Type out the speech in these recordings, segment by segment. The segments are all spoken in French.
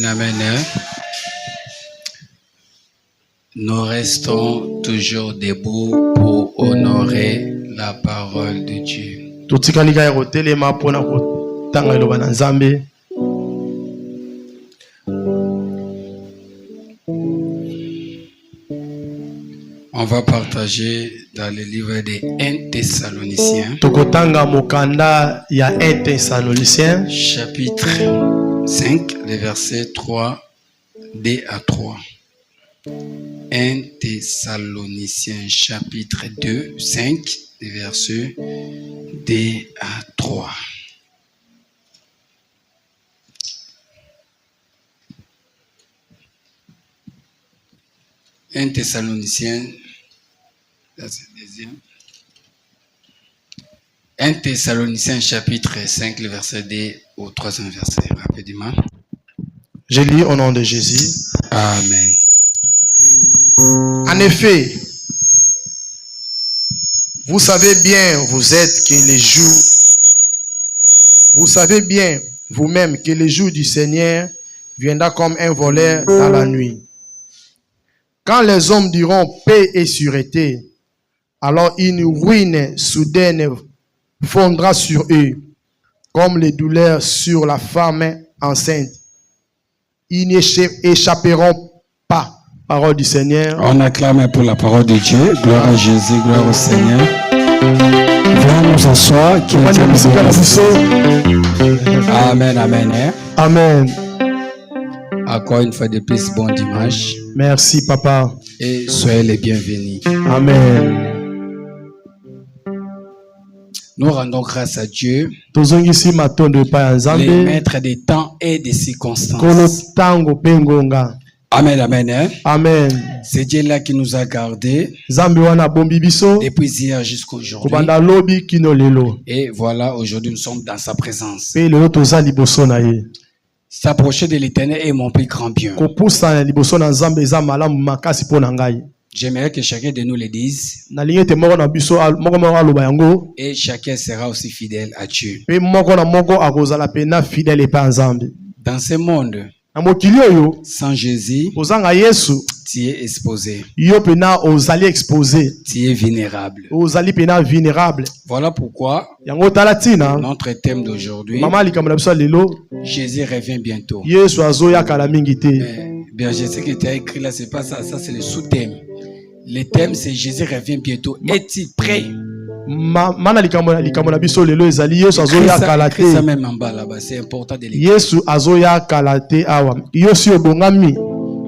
Amen, amen. Nous restons toujours debout pour honorer la parole de Dieu. On va partager dans le livre des 1 Thessaloniciens. Chapitre 5, les versets 3d à 3. 1 Thessaloniciens chapitre 2, 5, les versets d à 3. Un Thessaloniciens, c'est le deuxième. 1 Thessaloniciens chapitre 5, le verset D au troisième verset, rapidement. Je lis au nom de Jésus. Amen. En effet, vous savez bien, vous savez bien vous-même que le jour du Seigneur viendra comme un voleur dans la nuit. Quand les hommes diront paix et sûreté, alors une ruine soudaine fondra sur eux, comme les douleurs sur la femme enceinte. Ils n'échapperont pas. Parole du Seigneur. On acclame pour la parole de Dieu. Gloire à Jésus, gloire au Seigneur. Viens nous asseoir. Amen, amen. Amen. Encore une fois de plus, bon dimanche. Merci, papa. Et soyez les bienvenus. Amen. Nous rendons grâce à Dieu, le maître des temps et des circonstances. Amen, amen. Amen. C'est Dieu-là qui nous a gardés depuis hier jusqu'à aujourd'hui. Et voilà, aujourd'hui nous sommes dans sa présence. S'approcher de l'Éternel est mon plus grand bien. J'aimerais que chacun de nous le dise. Et chacun sera aussi fidèle à Dieu. Dans ce monde, sans Jésus, tu es exposé. Tu es vulnérable. Voilà pourquoi notre thème d'aujourd'hui, Jésus revient bientôt. Mais bien, je sais que tu as écrit là, c'est pas ça. Ça, c'est le sous-thème. Le thème, c'est Jésus revient bientôt. Est-il prêt? Ça même en bas là-bas, c'est important de l'écrire.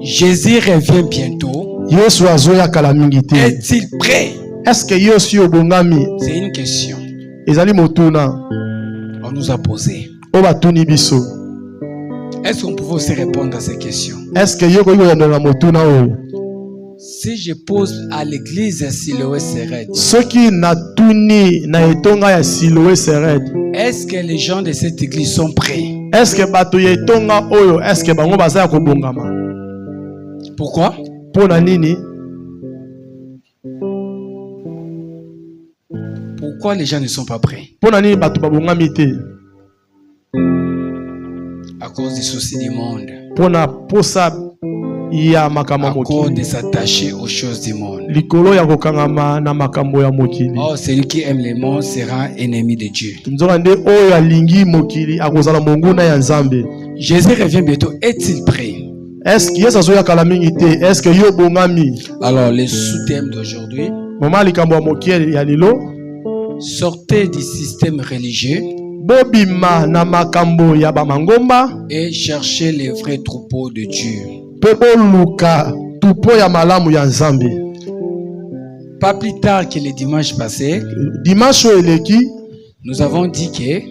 Jésus revient bientôt. Est-il prêt? C'est une question. On nous a posé. Est-ce qu'on pouvait aussi répondre à ces questions? Si je pose à l'église Siloé Sered, est-ce que les gens de cette église sont prêts? Pourquoi? Pourquoi les gens ne sont pas prêts? À cause des soucis du monde. À cause de s'attacher aux choses du monde. Oh, celui qui aime le monde sera ennemi de Dieu. Jésus revient bientôt. Est-il prêt? Alors, le sous-thème d'aujourd'hui, sortez du système religieux et cherchez les vrais troupeaux de Dieu. Pas plus tard que le dimanche passé, nous avons dit que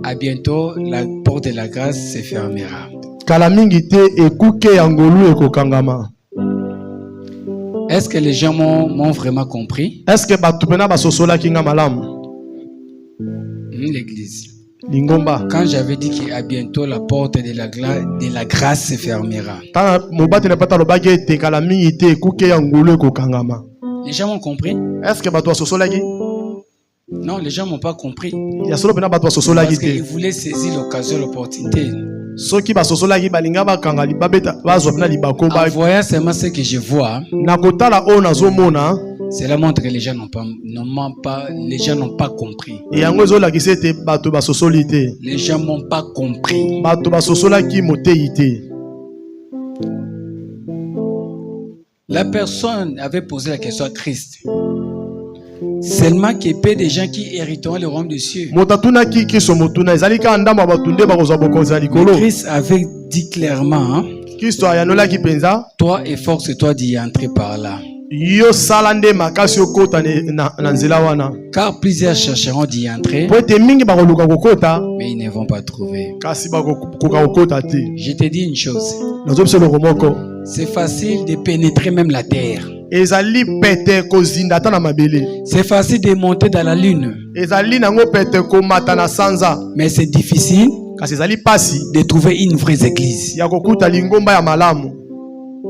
à bientôt la porte de la grâce se fermera. Est-ce que les gens m'ont vraiment compris? L'église. Quand j'avais dit qu'à bientôt la porte de la grâce se fermera. Les gens m'ont compris? Non, les gens m'ont pas compris. Parce qu'ils voulaient saisir l'occasion, l'opportunité En voyant seulement ce que je vois, cela montre que les gens n'ont pas compris. Les gens n'ont pas compris. La personne avait posé la question à Christ. Seulement qu'il y ait peu de gens qui hériteront le royaume des cieux. Mais Christ avait dit clairement, toi efforce-toi d'y entrer par là. Car plusieurs chercheront d'y entrer, mais ils ne vont pas trouver. Je te dis une chose, c'est facile de pénétrer même la terre. C'est facile de monter dans la lune, mais c'est difficile de trouver une vraie église.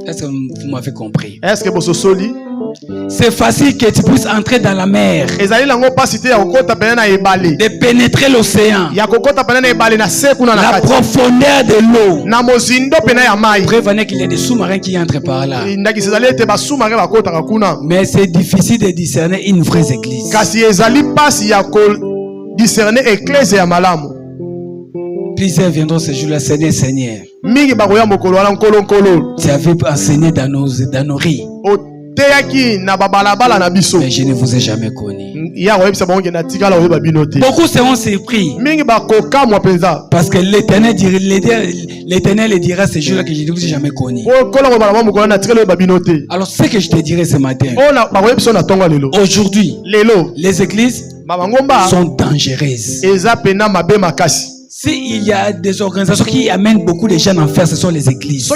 Est-ce que vous m'avez compris? C'est facile que tu puisses entrer dans la mer, de pénétrer l'océan, la profondeur de l'eau. Prévenez qu'il y a des sous-marins qui entrent par là. Mais c'est difficile de discerner une vraie église. Plusieurs viendront ce jour-là, Seigneur, Seigneur. Tu avais enseigné dans nos rues, mais je ne vous ai jamais connu. Beaucoup seront surpris, parce que l'Éternel dira ce jour-là que je ne vous ai jamais connu. Alors ce que je te dirai ce matin, aujourd'hui, les églises sont dangereuses. S'il y a des organisations qui amènent beaucoup de gens en enfer, ce sont les églises.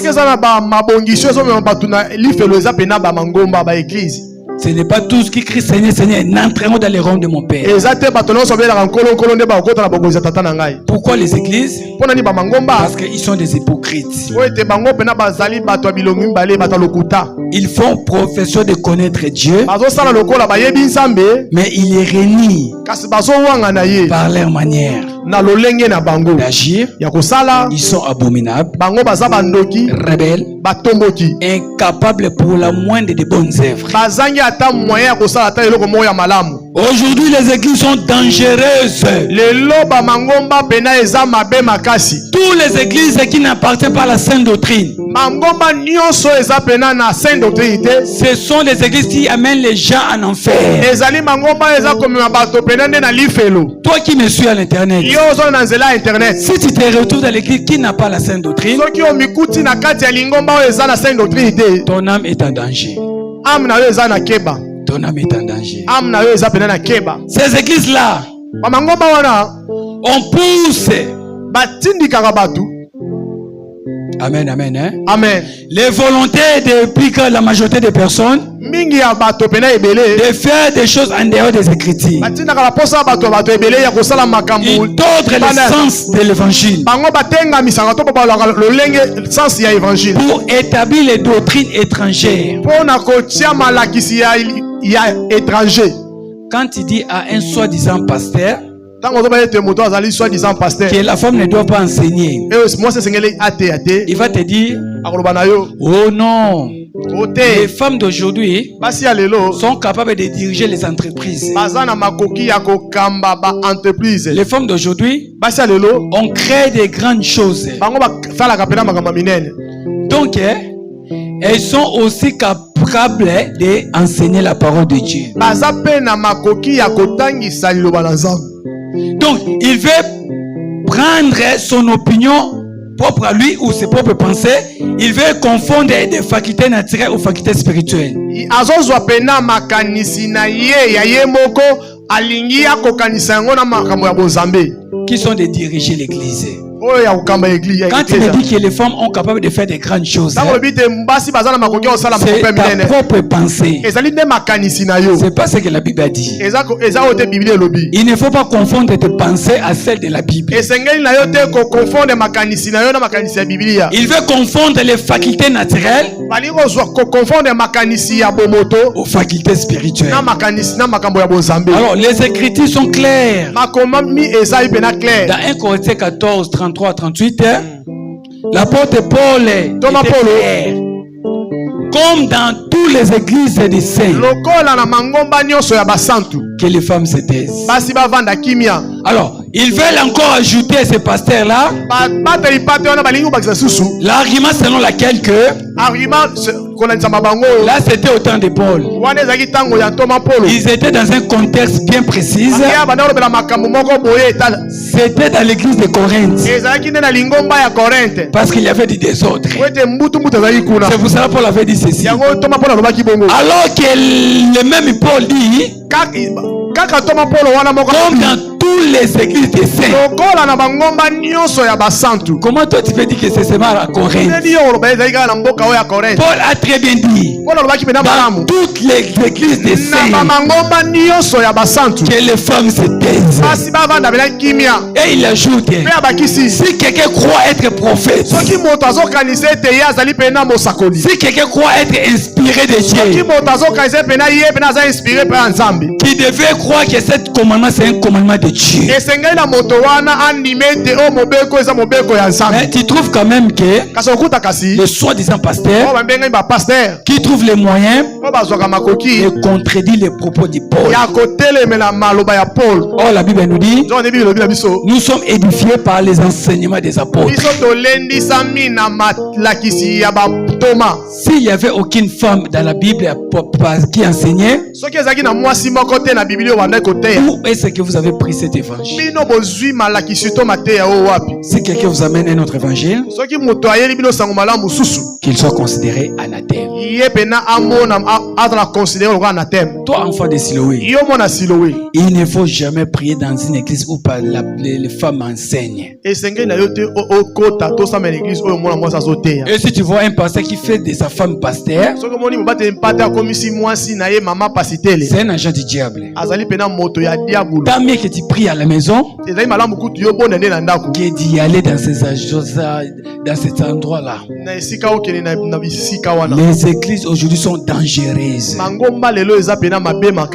Ce n'est pas tous qui crient Seigneur, Seigneur, n'entreront dans les rangs de mon Père. Pourquoi les églises? Parce qu'ils sont des hypocrites. Ils font profession de connaître Dieu, mais ils les renient par leur manière d'agir. Ils sont abominables, rebelles, incapables pour la moindre des bonnes œuvres. Aujourd'hui, les églises sont dangereuses. Toutes les églises qui n'appartiennent pas à la sainte doctrine, ce sont les églises qui amènent les gens en enfer. Toi qui me suis à l'internet, si tu te retrouves dans l'église qui n'a pas la sainte doctrine, ton âme est en danger. Ton âme est en danger. Ces églises-là, on pousse. Amen, amen, hein? Amen. Les volontés depuis que la majorité des personnes de faire des choses en dehors des Écritures. Ils tordent le sens de l'évangile pour établir les doctrines étrangères. Quand il dit à un soi-disant pasteur que la femme ne doit pas enseigner, il va te dire, oh non, les femmes d'aujourd'hui sont capables de diriger les entreprises. Les femmes d'aujourd'hui ont créé des grandes choses. Donc elles sont aussi capables d'enseigner la parole de Dieu. Donc il veut prendre son opinion propre à lui ou ses propres pensées. Il veut confondre des facultés naturelles aux facultés spirituelles. Qui sont de diriger l'église. Quand il me dit que les femmes sont capables de faire des grandes choses, c'est ta propre pensée. C'est pas ce que la Bible a dit. Il ne faut pas confondre tes pensées à celles de la Bible. Il veut confondre les facultés naturelles aux facultés spirituelles. Alors les Écritures sont claires. Dans 1 Corinthiens 14, 33 à 38, L'apôtre Paul était clair. Comme dans toutes les églises des saints, que les femmes se taisent. Alors, ils veulent encore ajouter à ces pasteurs-là l'argument selon lequel que là c'était au temps de Paul. Ils étaient dans un contexte bien précis. C'était dans l'église de Corinthe. Parce qu'il y avait du désordre. C'est pour ça que Paul avait dit ceci. Alors que le même Paul dit, comme dans toutes les églises des saints. Comment toi tu peux dire que c'est seulement à Corinthe? Paul a très bien dit, dans toutes les églises des saints, que les femmes se taisent. Et il ajoute, si quelqu'un croit être prophète, si quelqu'un croit être inspiré de Dieu, qui devait croire que ce commandement c'est un commandement de Dieu. Mais tu trouves quand même que le soi-disant pasteur qui trouve les moyens de contredire les propos de Paul. Oh, la Bible nous dit, nous sommes édifiés par les enseignements des apôtres. S'il n'y avait aucune femme dans la Bible qui enseignait, où est-ce que vous avez pris cet évangile? Si quelqu'un vous amène un autre évangile, qu'il soit considéré anathème. Toi, enfant de Siloé, il ne faut jamais prier dans une église où les femmes enseignent. Et si tu vois un pasteur qui fait de sa femme pasteur, c'est un agent du diable. Tant mieux que tu pries à la maison que d'y aller dans cet endroit-là. Les églises aujourd'hui sont dangereuses.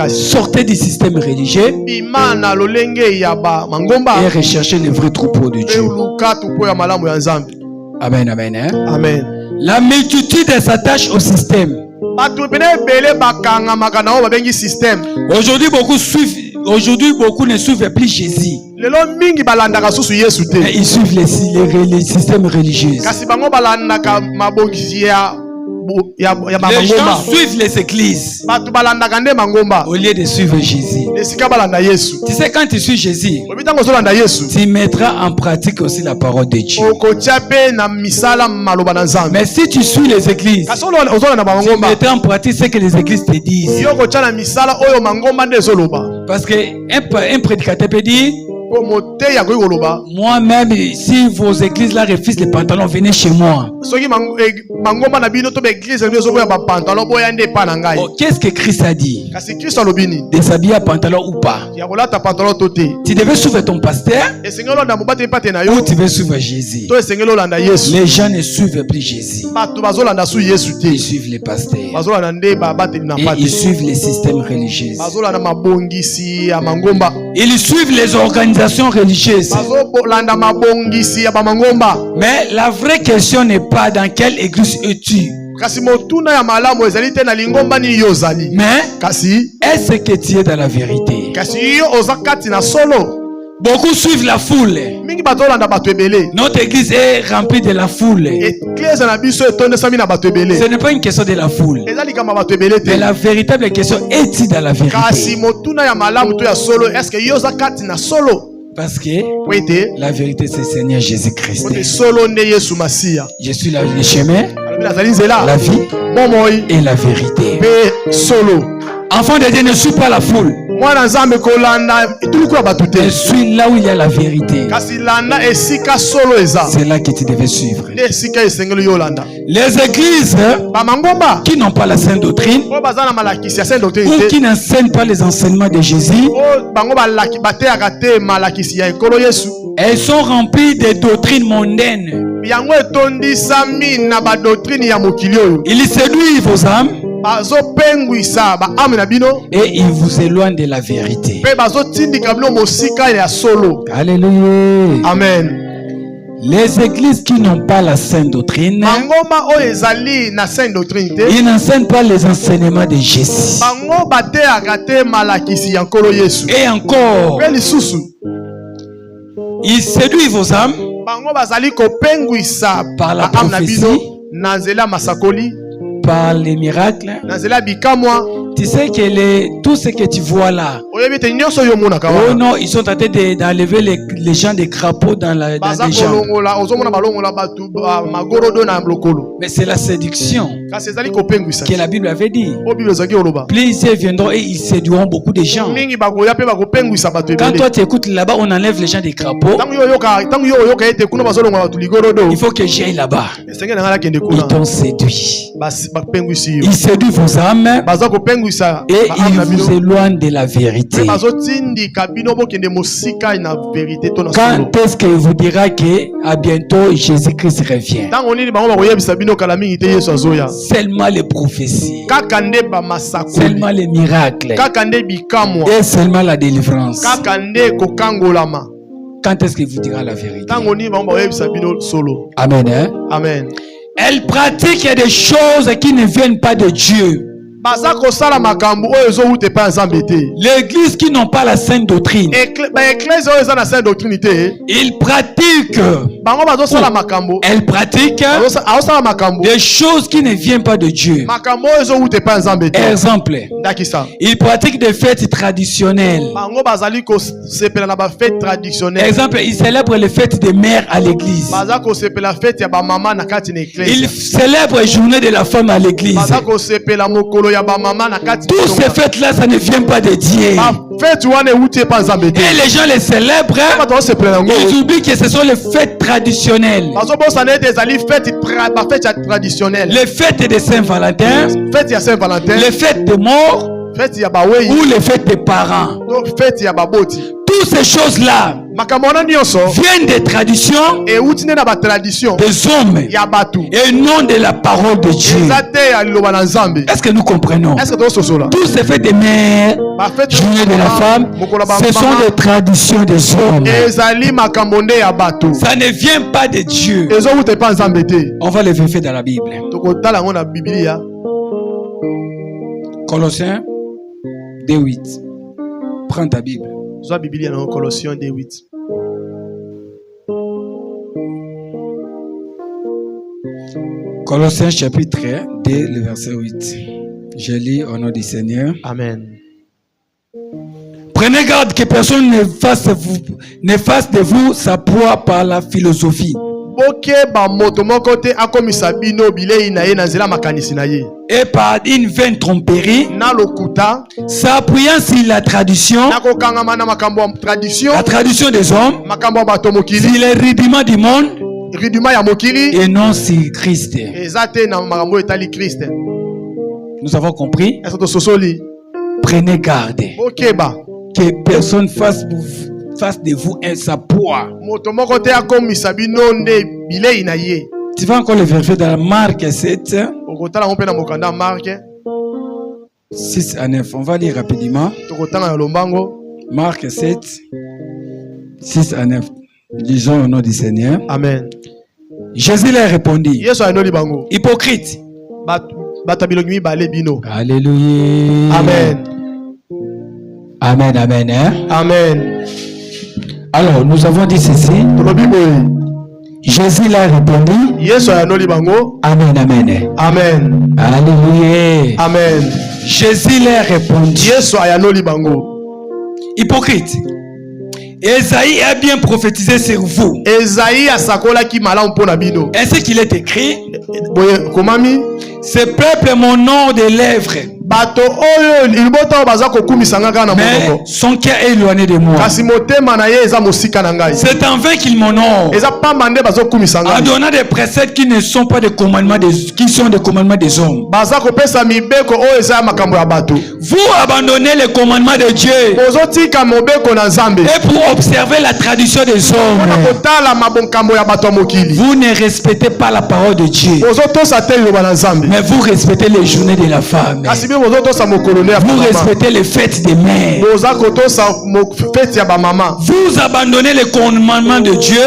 Sortez du système religieux et recherchez les vrais troupeaux de Dieu. Amen, amen, hein? Amen. La multitude s'attache au système. Aujourd'hui, beaucoup ne suivent plus Jésus. Mais ils suivent les systèmes religieux. Les gens suivent les églises au lieu de suivre Jésus. Tu sais, quand tu suis Jésus, tu mettras en pratique aussi la parole de Dieu. Mais si tu suis les églises, tu mettras en pratique ce que les églises te disent. Parce qu'un prédicateur peut dire, moi-même, si vos églises là refusent les pantalons, venez chez moi. Oh, qu'est-ce que Christ a dit? De s'habiller à pantalon ou pas? Tu devais suivre ton pasteur ou tu veux suivre Jésus? Les gens ne suivent plus Jésus. Ils suivent les pasteurs. Et ils suivent les systèmes religieux. Ils suivent les organisations religieuses. Mais la vraie question n'est pas dans quelle église es-tu, mais est-ce que tu es dans la vérité? Beaucoup suivent la foule. Notre église est remplie de la foule. Ce n'est pas une question de la foule, mais la véritable question est-il dans la vérité? Parce que la vérité c'est Seigneur Jésus-Christ. Je suis le chemin, la vie et la vérité. Enfant de Dieu, ne suis pas la foule. Je suis là où il y a la vérité. C'est là que tu devais suivre. Les églises qui n'ont pas la sainte doctrine ou qui n'enseignent pas les enseignements de Jésus, elles sont remplies de doctrines mondaines. Ils séduisent vos âmes et ils vous éloignent de la vérité. Alléluia. Amen. Les églises qui n'ont pas la sainte doctrine, ils n'enseignent pas les enseignements de Jésus. Et encore, ils séduisent vos âmes par la prophétie, par les miracles. Tu sais que tout ce que tu vois là, oh non, ils sont en train d'enlever les gens des crapauds dans les gens. Mais c'est la séduction que la Bible avait dit. Plusieurs viendront et ils séduiront beaucoup de gens. Quand toi tu écoutes là-bas, on enlève les gens des crapauds. Il faut que j'aille là-bas. Ils t'ont séduit. Ils séduisent vos âmes et ils vous éloignent de la vérité. Quand est-ce qu'il vous dira que à bientôt Jésus-Christ revient? Seulement les prophéties, seulement les miracles et seulement la délivrance. Quand est-ce qu'il vous dira la vérité? Amen. Hein? Amen. Elle pratique des choses qui ne viennent pas de Dieu. L'église qui n'ont pas la sainte doctrine, ils pratiquent, elle pratique des choses qui ne viennent pas de Dieu. Exemple, ils pratiquent des fêtes traditionnelles. Exemple, ils célèbrent les fêtes des mères à l'église. Ils célèbrent la journée de la femme à l'église. Toutes ces fêtes-là, ça ne vient pas de Dieu. Et les gens les célèbrent. Ils oublient que ce sont les fêtes traditionnelles. Les fêtes de Saint-Valentin, les fêtes de mort, ou les fêtes des parents. Toutes ces choses-là viennent des traditions des hommes et non de la parole de Dieu. Est-ce que nous comprenons? Tous ces fêtes des mères, journée de la femme, ce sont des traditions des hommes. Ça ne vient pas de Dieu. On va les vérifier dans la Bible. Colossiens 2:8. Prends ta Bible. Colossiens 2:8. Colossiens chapitre 2, le verset 8. Je lis au nom du Seigneur. Amen. Prenez garde que personne ne fasse de vous sa proie par la philosophie. Et par une vaine tromperie, s'appuyant sur la tradition des hommes, sur les rudiments du monde, et non sur Christ. Nous avons compris. Prenez garde que personne fasse de vous sa proie. Tu vas encore le vérifier dans la Marc 7, 6 à 9. On va lire rapidement. Marc 7, 6 à 9. Disons au nom du Seigneur. Amen. Jésus leur répondit: hypocrite. Alléluia. Amen. Amen, amen. Hein? Amen. Alors, nous avons dit ceci. Jésus leur répondit: amen, amen. Amen. Alléluia. Amen. Jésus leur répondit: hypocrite. Esaïe a bien prophétisé sur vous. Ainsi qu'il est écrit: ce peuple est mon nom de lèvres, mais son cœur est éloigné de moi. C'est en vain qu'ils m'honorent, en donnant des préceptes qui ne sont pas des commandements qui sont des commandements des hommes. Vous abandonnez les commandements de Dieu et pour observer la tradition des hommes, vous ne respectez pas la parole de Dieu, mais vous respectez les journées de la femme. Vous respectez les fêtes des mères. Vous abandonnez les commandements de Dieu.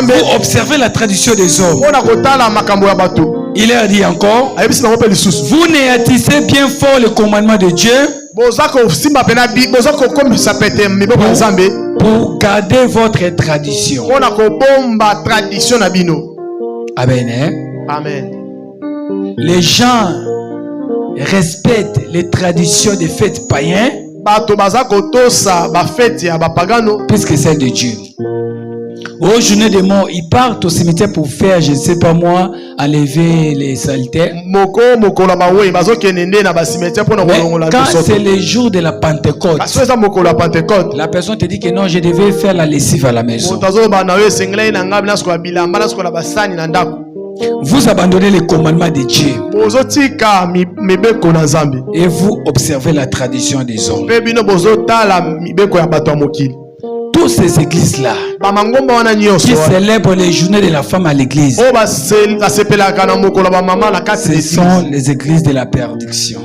Vous observez la tradition des hommes. Il leur dit encore, vous néantissez bien fort le commandement de Dieu pour garder votre tradition. Amen. Amen. Les gens respectent les traditions des fêtes païennes puisque c'est de Dieu. Aux journées de mort, ils partent au cimetière pour faire, je ne sais pas moi, enlever les saletés. Mais quand c'est le jour de la Pentecôte, la personne te dit que non, je devais faire la lessive à la maison. Vous abandonnez les commandements de Dieu et vous observez la tradition des hommes. Toutes ces églises-là qui célèbrent les journées de la femme à l'église, ce sont les églises de la perdition.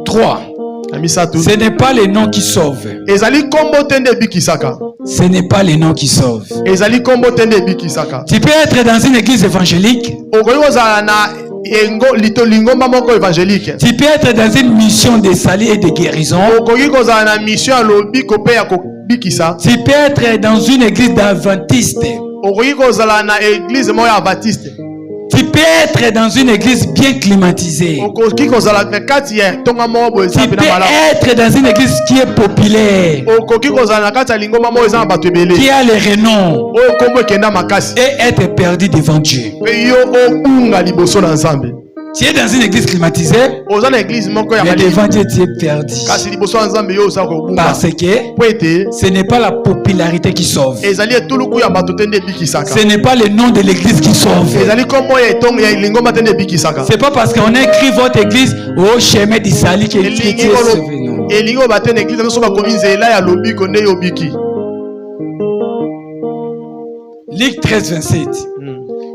3. Ce n'est pas les noms qui sauvent. Ce n'est pas les noms qui sauvent. Tu peux être dans une église évangélique. Tu peux être dans une mission de salut et de guérison. Tu peux être dans une église d'adventiste. Tu peux être dans une église bien climatisée. Tu peux être dans une église qui est populaire, qui a le renom, et être perdu devant Dieu. Tu es dans une église climatisée, mais devant Dieu tu es perdu. Parce que ce n'est pas la popularité qui sauve. Ce n'est pas le nom de l'église qui sauve. C'est pas parce qu'on écrit votre église au chemin d'Isali que tu es sauvé. Luc 13, 27.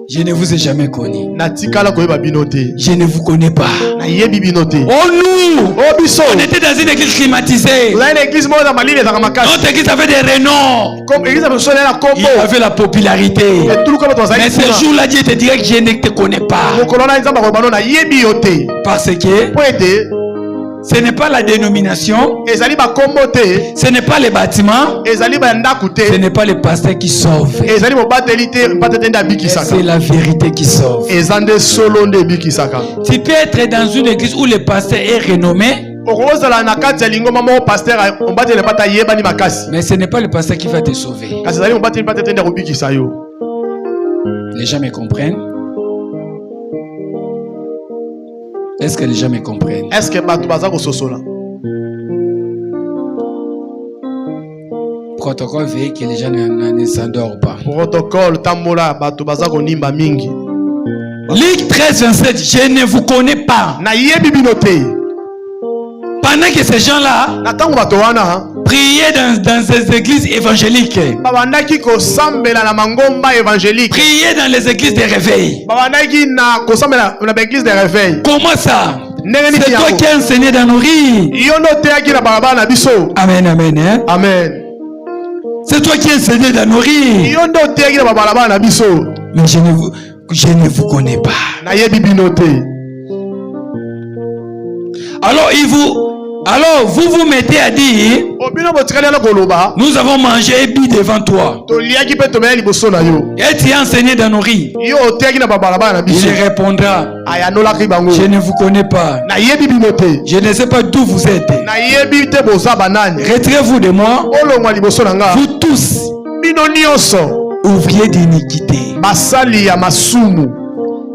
Je ne vous ai jamais connu. Je ne vous connais pas. Oh nous, on était dans une église climatisée. Notre église avait des renoms. Il avait la popularité. Mais ce jour-là, Dieu te dirait que je ne te connais pas. Parce que ce n'est pas la dénomination, ce n'est pas les bâtiments, ce n'est pas les pasteurs qui sauvent. C'est la vérité qui sauve. Tu peux être dans une église où le pasteur est renommé, mais ce n'est pas le pasteur qui va te sauver. Les gens me comprennent? Est-ce que les gens me comprennent? Est-ce que protocole veut que les gens ne s'endorment pas. Protocole tambola bato bazako nimba mingi. Luc 13, 27, je ne vous connais pas. Pendant que ces gens-là priaient dans ces églises évangéliques, priaient dans les églises de réveil. Comment ça? C'est toi qui as enseigné dans nos rues. Amen, amen. Hein? Amen. C'est toi qui as enseigné dans nos rues. Mais je ne vous connais pas. Alors vous vous mettez à dire, nous avons mangé et bu devant toi, et tu as enseigné dans nos riz. Il répondra, je ne vous connais pas, je ne sais pas d'où vous êtes. Retirez-vous de moi, vous tous, ouvriers d'iniquité.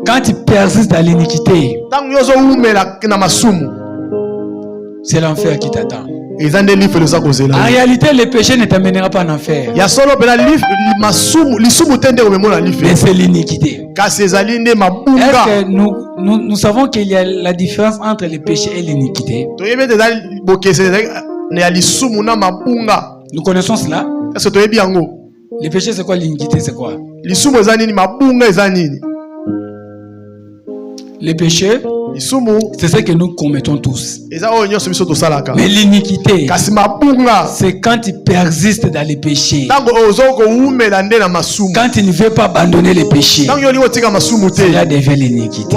Quand tu persistes dans l'iniquité, c'est l'enfer qui t'attend. En réalité, le péché ne t'amènera pas en enfer. Mais c'est l'iniquité. Est-ce que nous savons qu'il y a la différence entre le péché et l'iniquité? Nous connaissons cela. Le péché c'est quoi? L'iniquité c'est quoi? Les péchés, c'est ce que nous commettons tous. Mais l'iniquité, c'est quand il persiste dans les péchés. Quand il ne veut pas abandonner les péchés, cela devient l'iniquité.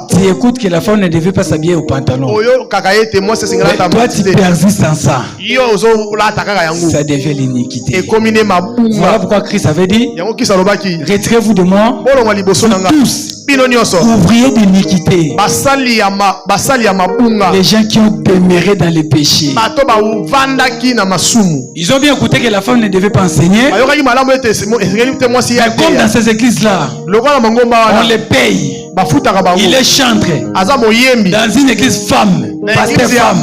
Tu écoutes que la femme ne devait pas s'habiller au pantalon. Mais toi, tu persistes en ça. Ça devient l'iniquité. Voilà pourquoi Christ avait dit, retirez-vous de moi, tous. Ouvriers d'iniquité. Les gens qui ont demeuré dans les péchés. Ils ont bien écouté que la femme ne devait pas enseigner. Mais comme dans ces églises-là, on les paye. Il est chantre dans une église femme. Pasteur femme.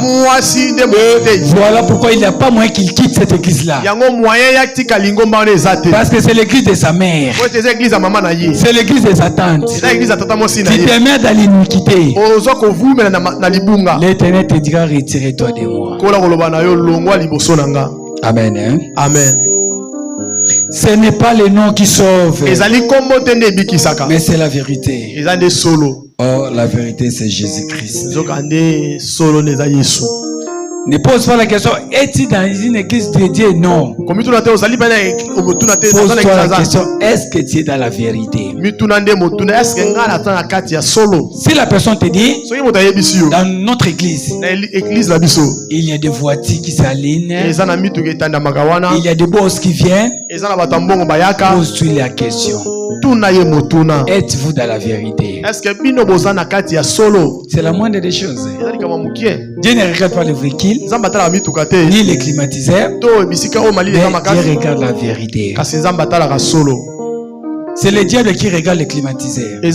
Voilà pourquoi il n'y a pas moyen qu'il quitte cette église-là. Parce que c'est l'église de sa mère. C'est l'église de sa tante. Tu demeures dans l'iniquité. L'Éternel te dira, retire-toi de moi. Amen. Hein? Amen. Ce n'est pas le nom qui sauve, mais c'est la vérité. Oh, la vérité, c'est Jésus-Christ. Ne pose pas la question, es-tu dans une église de Dieu? Non. Pose-toi la question, est-ce que tu es dans la vérité? Si la personne te dit, dans notre église, il y a des voitures qui s'alignent, il y a des boss qui viennent, pose-toi la question. Êtes-vous dans la vérité? C'est la moindre des choses. Dieu ne regarde pas les véhicules ni les climatiseurs, mais Dieu regarde la vérité. C'est le diable qui regarde les climatiseurs. Dieu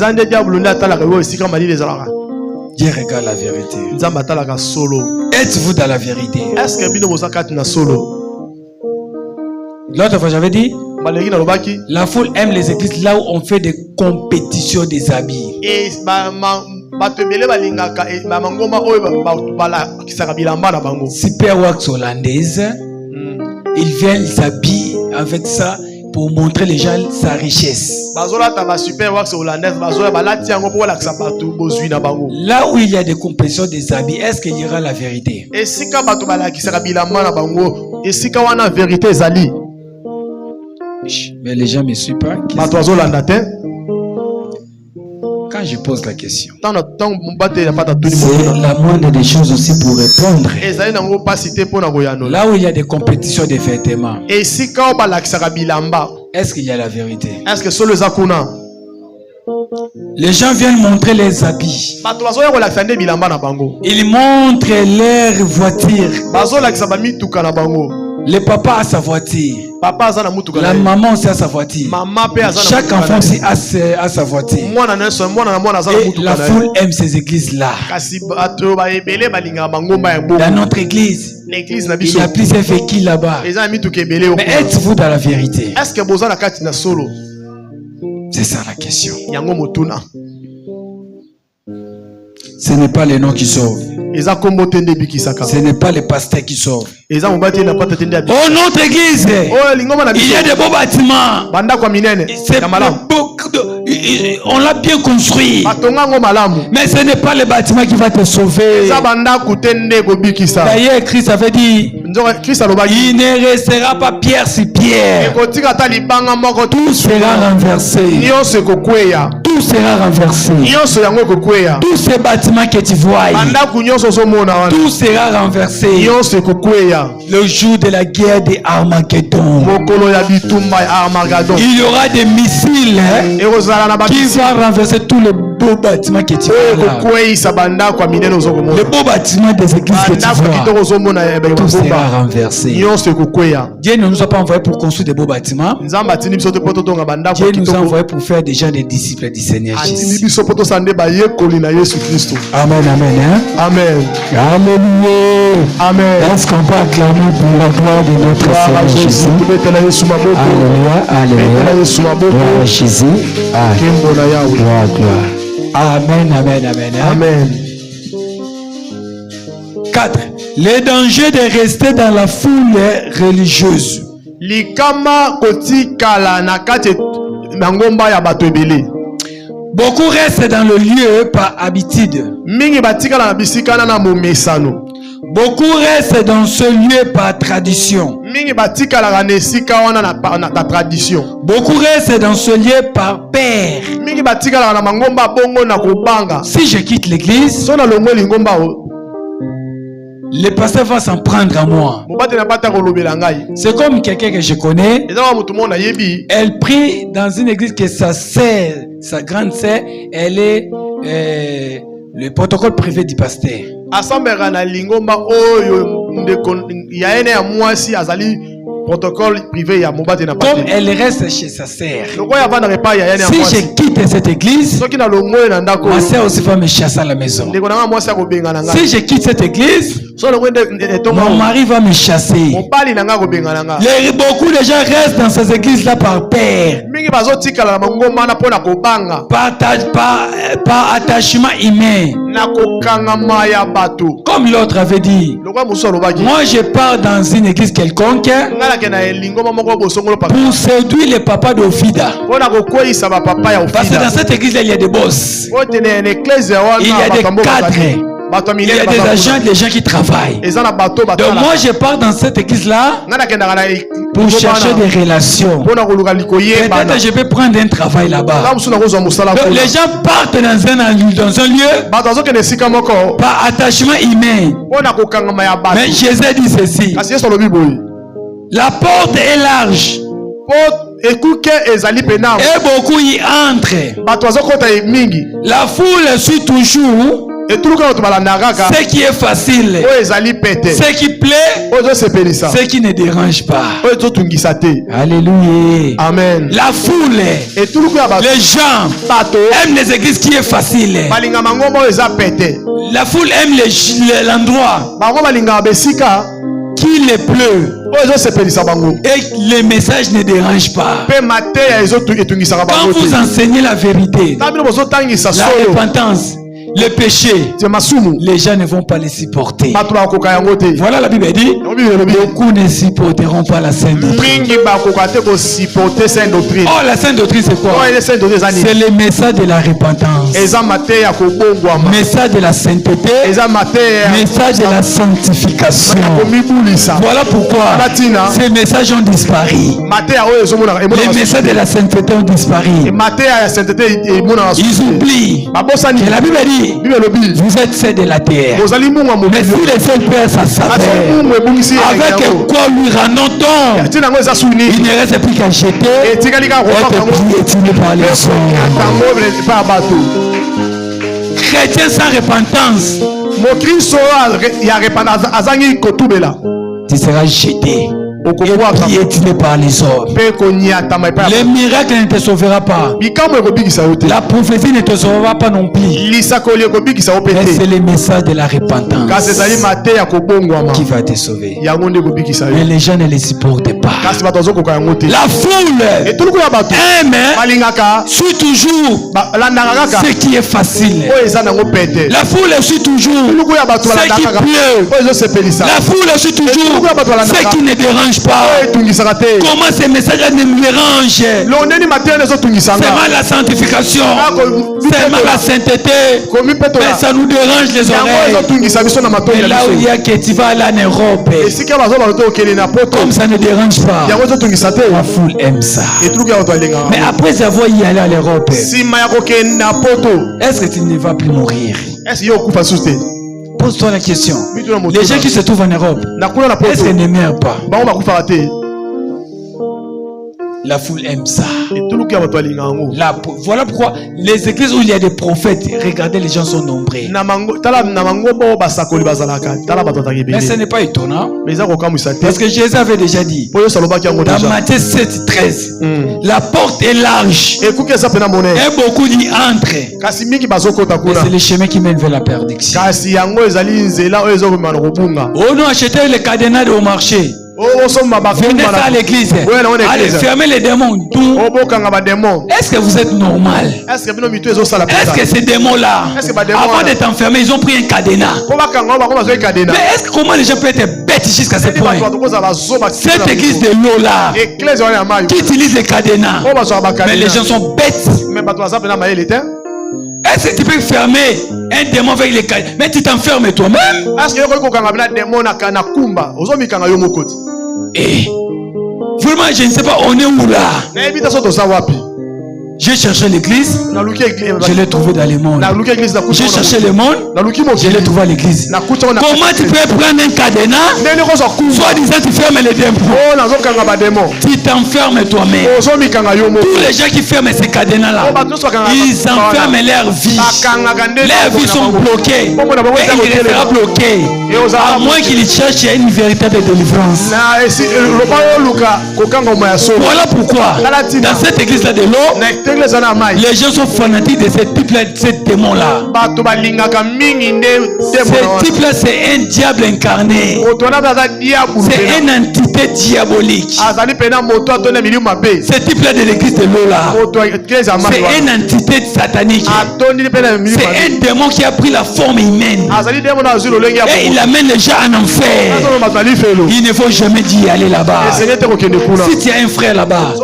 regarde la vérité. Êtes-vous dans la vérité? L'autre fois j'avais dit, la foule aime les églises là où on fait des compétitions des habits. Super wax hollandaise. Ils viennent, ils s'habillent avec ça pour montrer les gens sa richesse. Là où il y a des compétitions des habits, est-ce qu'il y aura la vérité? Mais les gens ne me suivent pas. Quand je pose la question, c'est la moindre des choses aussi pour répondre. Là où il y a des compétitions de vêtements, est-ce qu'il y a la vérité? Les gens viennent montrer les habits. Ils montrent leur voiture. Le papa a sa voiture. La maman aussi a sa voiture. Chaque enfant aussi a sa voiture. Et la foule aime ces églises-là. Dans notre église, il y a plusieurs véhicules là-bas. Mais êtes-vous dans la vérité? C'est ça la question. Ce n'est pas les noms qui sauvent. Ce n'est pas les pasteurs qui sauvent. Oh, notre église, il y a des beaux bâtiments. On l'a bien construit. Mais ce n'est pas le bâtiment qui va te sauver. D'ailleurs, Christ avait dit, il ne restera pas pierre sur pierre. Tout sera renversé. Tout sera renversé. Tous ces bâtiments que tu vois, tout sera renversé. Le jour de la guerre des Armageddon, il y aura des missiles qui vont renverser tous les beaux bâtiments que tu vois. Les beaux bâtiments des églises que tu vois, tout sera renversé. Dieu ne nous a pas envoyés pour construire des beaux bâtiments. Dieu nous a envoyés pour faire des gens des disciples du Seigneur Jésus. Amen, amen. Hein? Amen. Alléluia. Amen. Est-ce qu'on peut acclamer pour la gloire de notre Seigneur Jésus? Alléluia, alléluia. Gloire à Jésus. Gloire, gloire. Amen, amen, amen. Amen. 4. Les dangers de rester dans la foule religieuse. Beaucoup restent dans le lieu par habitude. Beaucoup restent dans ce lieu par tradition. Beaucoup restent dans ce lieu par père. Si je quitte l'église, le pasteur va s'en prendre à moi. C'est comme quelqu'un que je connais. Elle prie dans une église que sa sœur, sa grande sœur, elle est le protocole privé du pasteur. Protocole privé, comme elle reste chez sa sœur. Si je quitte cette église, ma sœur aussi va me chasser à la maison. Si je quitte cette église, mon mari va me chasser. Beaucoup de gens restent dans ces églises-là par peur, par attachement humain. Comme l'autre avait dit, moi je pars dans une église quelconque pour séduire les papas d'Ofida. Parce que dans cette église-là, il y a des boss. Il y a des cadres. Il y a des agents, des gens qui travaillent. Donc moi je pars dans cette église-là pour chercher des relations. Peut-être je vais prendre un travail là-bas. Donc les gens partent dans un lieu par attachement humain. Mais Jésus dit ceci: la porte est large et beaucoup y entrent. La foule suit toujours ce qui est facile, ce qui plaît, ce qui ne dérange pas. Alléluia. Amen. La foule, les gens aiment les églises qui est facile. La foule aime l'endroit qui les pleut. Et les messages ne dérangent pas. Quand vous enseignez la vérité, la repentance, le péché, les gens ne vont pas les supporter. Voilà, la Bible dit, beaucoup ne supporteront pas la sainte doctrine. Oh, la sainte doctrine, c'est quoi? C'est le message de la repentance, message de la sainteté, message de la sanctification. Voilà pourquoi ces messages ont disparu. Les messages de la sainteté ont disparu. Ils oublient que la Bible dit, vous êtes ceux de la terre. Mais si les seuls pères ça savait, avec quoi lui rendons-on? Il ne reste plus qu'à jeter et être piétiné par les hommes. Chrétien sans repentance, tu seras jeté et piétiné par les hommes. Le miracle ne te sauvera pas. La prophétie ne te sauvera pas non plus. Mais c'est le message de la repentance qui va te sauver. Mais les gens ne les supportent pas. La foule aime, suit toujours ce qui est facile. La foule suit toujours ce qui pleut. La foule suit toujours ce qui ne dérange pas. Comment ces messages ne me dérangent? Seulement la sanctification, seulement la sainteté, mais ça nous dérange les oreilles. Et là où il y a que tu vas aller en Europe, comme ça ne dérange pas, la foule aime ça. Mais après avoir y allé à l'Europe, est-ce que tu ne vas plus mourir? Pose-toi la question. Les gens qui se trouvent en Europe, est-ce qu'ils ne meurent pas? La foule aime ça. Voilà pourquoi les églises où il y a des prophètes, regardez, les gens sont nombreux. Mais ce n'est pas étonnant. Parce que Jésus avait déjà dit dans Matthieu 7, 13, la porte est large et beaucoup y entrent. Mais c'est le chemin qui mène vers la perdition. Oh non, achetez les cadenas au marché. Venez à l'église. Allez fermer les démons. Est-ce que vous êtes normal? Est-ce que ces démons-là, avant d'être enfermés, ils ont pris un cadenas? Mais est-ce que comment les gens peuvent être bêtes jusqu'à ce point? Cette église de l'eau-là qui utilise les cadenas, mais les gens sont bêtes. Est-ce que tu peux fermer un démon avec les cadenas? Mais tu t'enfermes toi-même. Et vraiment, je ne sais pas, on est où là? J'ai cherché l'église, je l'ai trouvé dans le monde. J'ai cherché le monde, je l'ai trouvé à l'église. Comment tu peux prendre un cadenas, soit disant tu fermes les démons? Tu t'enfermes toi-même. Tous les gens qui ferment ces cadenas-là, ils enferment leur vie. Leurs vies sont bloquées. Et ils resteront bloqués. À moins qu'ils cherchent une véritable délivrance. Voilà pourquoi, dans cette église-là de l'eau, les gens sont fanatiques de ce type-là, de ce démon-là. Ce type-là, c'est un diable incarné. C'est une entité diabolique. Ce type-là de l'église de l'eau-là, c'est une entité satanique. C'est un démon qui a pris la forme humaine. Et il amène les gens en enfer. Il ne faut jamais d'y aller là-bas. Si tu as un frère là-bas,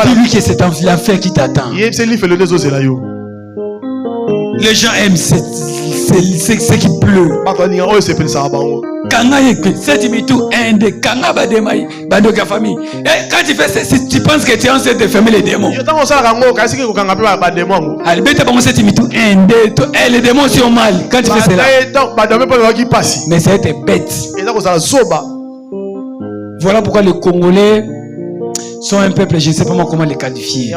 dis-lui que c'est l'enfer qui t'attend. Les gens aiment ce qui pleut. Quand tu fais ça, tu penses que tu es en train de fermer les démons. Les démons sont mal quand tu fais cela. Mais ça a été bête. Voilà pourquoi les Congolais sont un peuple, je ne sais pas comment les qualifier. Est-ce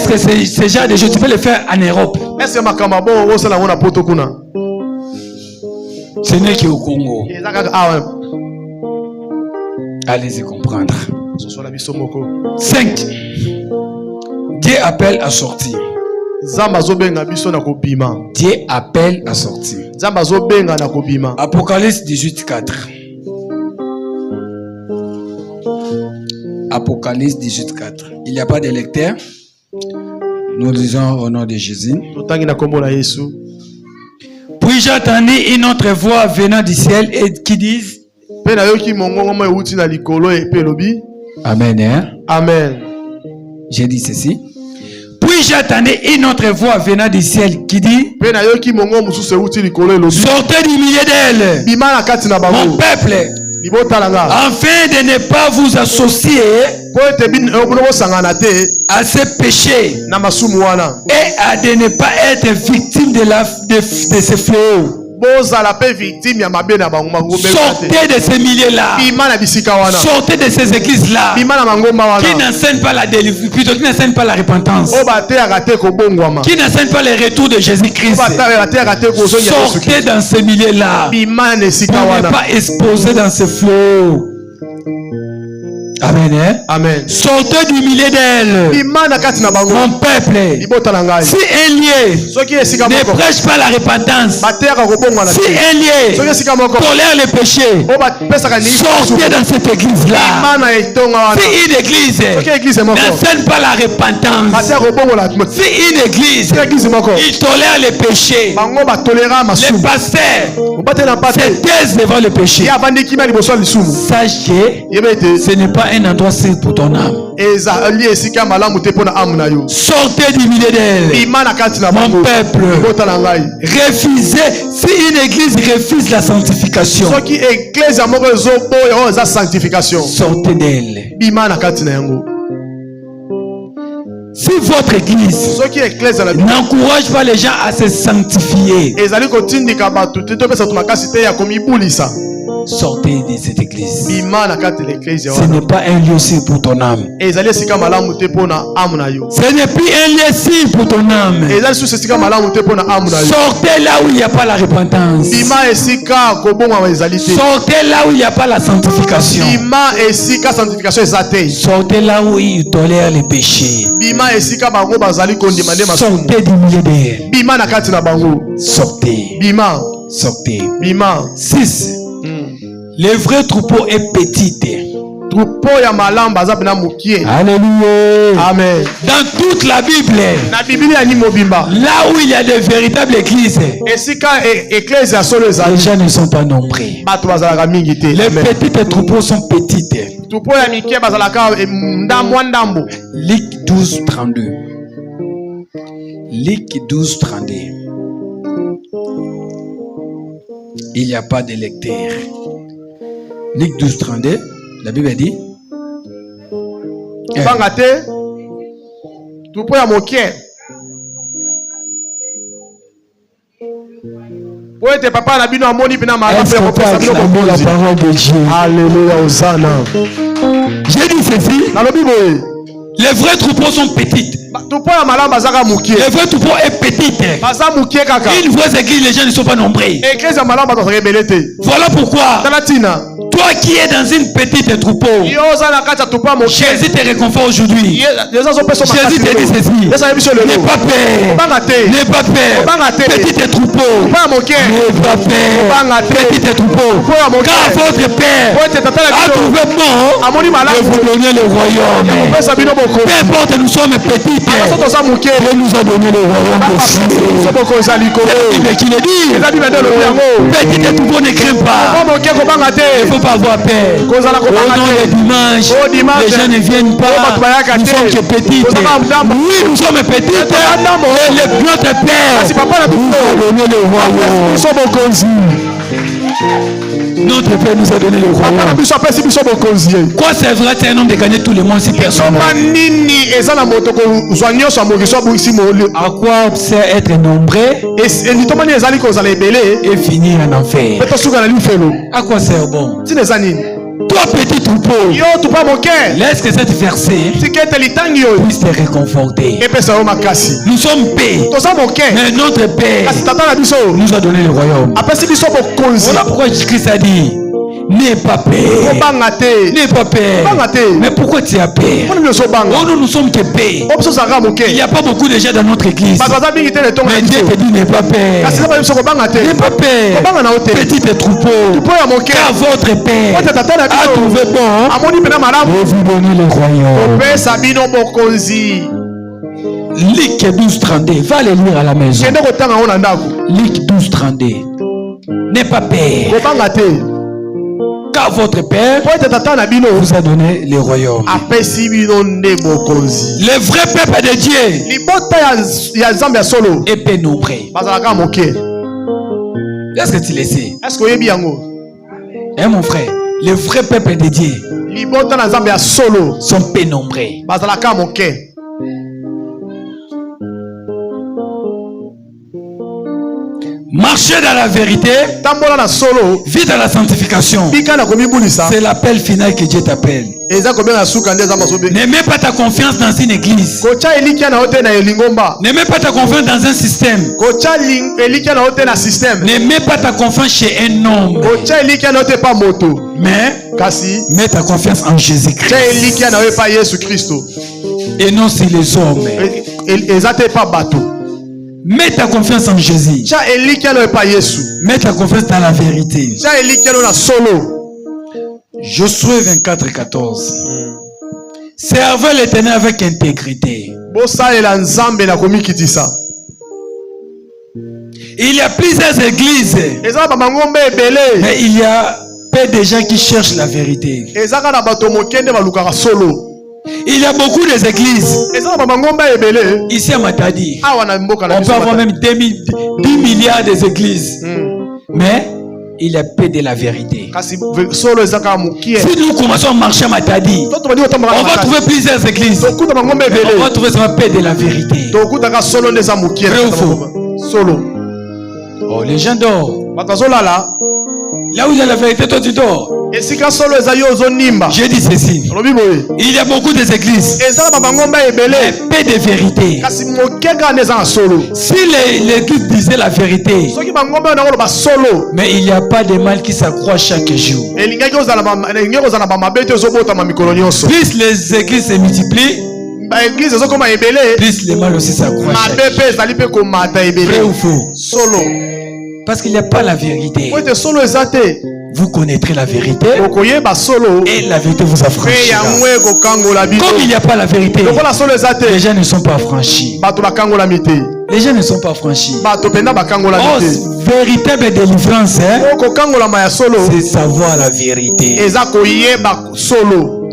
que ce genre de choses, tu peux le faire en Europe? Ce n'est qu'au Congo. Allez-y comprendre. 5. Dieu appelle à sortir. Dieu appelle à sortir. Apocalypse 18:4. Apocalypse 18:4. Il n'y a pas de lecteur. Nous lisons au nom de Jésus. Puis j'entendis une autre voix venant du ciel et qui dit Amen. Hein? Amen. J'ai dit ceci. Puis j'entendais une autre voix venant du ciel qui dit Sortez du milieu d'elle, mon peuple, afin de ne pas vous associer à ce péché et à de ne pas être victime de ce fléau. Sortez de ces milieux-là. Sortez de ces églises-là qui n'enseignent pas la délivrance, plutôt qui n'enseignent pas la repentance, qui n'enseignent pas le retour de Jésus-Christ. Sortez dans ces milieux-là pour ne pas exposer dans ce flot. Amen. Hein? Amen. Sortez du milieu d'elle, mon peuple. Si un lieu ne prêche pas la repentance, si un lieu tolère le péché, sortez dans cette église-là. Si une église n'enseigne pas la repentance, si une église il tolère le péché, les pasteurs se taisent devant le péché. Sache que ce n'est pas un endroit sûr pour ton âme. Sortez du milieu d'elle, mon peuple. Refusez. Si une église refuse la sanctification, sortez d'elle. Si votre église n'encourage pas les gens à se sanctifier, sortez de cette église. Ce n'est pas un lieu sûr pour ton âme. Ce n'est plus un lieu sûr pour ton âme. Sortez là où il n'y a pas la repentance. Sortez là où il n'y a pas la sanctification. Sortez là où il tolère les péchés. Sortez du milieu d'elle. Sortez. Sortez. 6. Le vrai troupeau est petit. Alléluia. Amen. Dans toute la Bible, là où il y a de véritables églises, les gens ne sont pas nombreux. Les petits troupeaux sont petites. Luc 12:32. Luc 12, 32. Il n'y a pas de lecteur. Luc 12, 32. La Bible dit. Tu peux moquer. Est-ce qu'on peut acclamer la parole de Dieu? Alléluia, Hosanna. J'ai dit ceci. Les vrais troupeaux sont petites. Les vrais troupeaux est petite. Une vraie église, les gens ne sont pas nombreux. Voilà pourquoi. Toi qui es dans une petite troupeau, Jésus te réconfort aujourd'hui. Jésus te dit ceci. N'aie pas peur. N'aie pas peur. Petite troupeau. N'aie pas peur. Petite troupeau. Car votre Père a trouvé bon de vous donner le royaume. Peu importe, nous sommes petites. Dieu nous a donné le royaume aussi. Mais qui le dit? Petite troupeau ne craint pas. Il ne faut pas avoir peur. Au nom des dimanches, les gens ne viennent pas. Nous sommes que petites. Oui, nous sommes petites. Et notre Père nous a donné le royaume. Notre Père nous a donné le royaume. Quoi c'est vrai, c'est un homme de gagner tout le monde si personne. À quoi sert être nombreux et finir en enfer? À quoi sert bon? Toi petit troupeau, laisse que cette verset puisse te réconforter. Nous sommes paix, mais notre Père nous a donné le royaume. Voilà pourquoi Christ a dit: n'aie pas peur. N'aie pas peur. Mais pourquoi tu as peur? Oh, nous sommes que paix. Il n'y a pas beaucoup de gens dans notre église. Mais Dieu te dit: n'aie pas peur. N'aie pas peur. Petite troupeau. Car votre Père a trouvé bon de vous donner le royaume. Luc 12, 32. Va les lire à la maison. Luc 12, 32. N'aie pas peur. Car votre Père vous a donné le royaume. Le vrai peuple de Dieu est peu nombreux. Est-ce que tu le sais? Mon frère, le vrai peuple de Dieu sont peu nombreux. Marcher dans la vérité, vivre dans la sanctification. C'est l'appel final que Dieu t'appelle. Ne mets pas ta confiance dans une église. Ne mets pas ta confiance dans un système. Ne mets pas ta confiance chez un homme. Mais mets ta confiance en Jésus-Christ. Et non sur les hommes. Mets ta confiance en Jésus. Mets ta confiance dans la vérité. Josué 24, 14. Servez l'Éternel avec intégrité. Il y a plusieurs églises, mais il y a peu de gens qui cherchent la vérité. Il y a beaucoup d'églises. Ici à Matadi, on peut avoir même 10 milliards d'églises. Mais il y a peu de la vérité. Si nous commençons à marcher à Matadi, on va trouver plusieurs églises. Mais on va trouver peu de la vérité. Vrai ou faux? Oh, les gens dorment. Là où il y a la vérité, toi tu dors. J'ai dit ceci. Il y a beaucoup d'églises, mais peu de vérité. Si l'église disait la vérité, mais il n'y a pas de mal qui s'accroît chaque jour. Plus les églises se multiplient, plus les mal aussi s'accroît chaque jour. Vrai ou faux? Parce qu'il n'y a pas la vérité. Vous connaîtrez la vérité et la vérité vous affranchira. Comme il n'y a pas la vérité, les gens ne sont pas affranchis. Les gens ne sont pas affranchis. Oh, véritable délivrance, c'est savoir la vérité.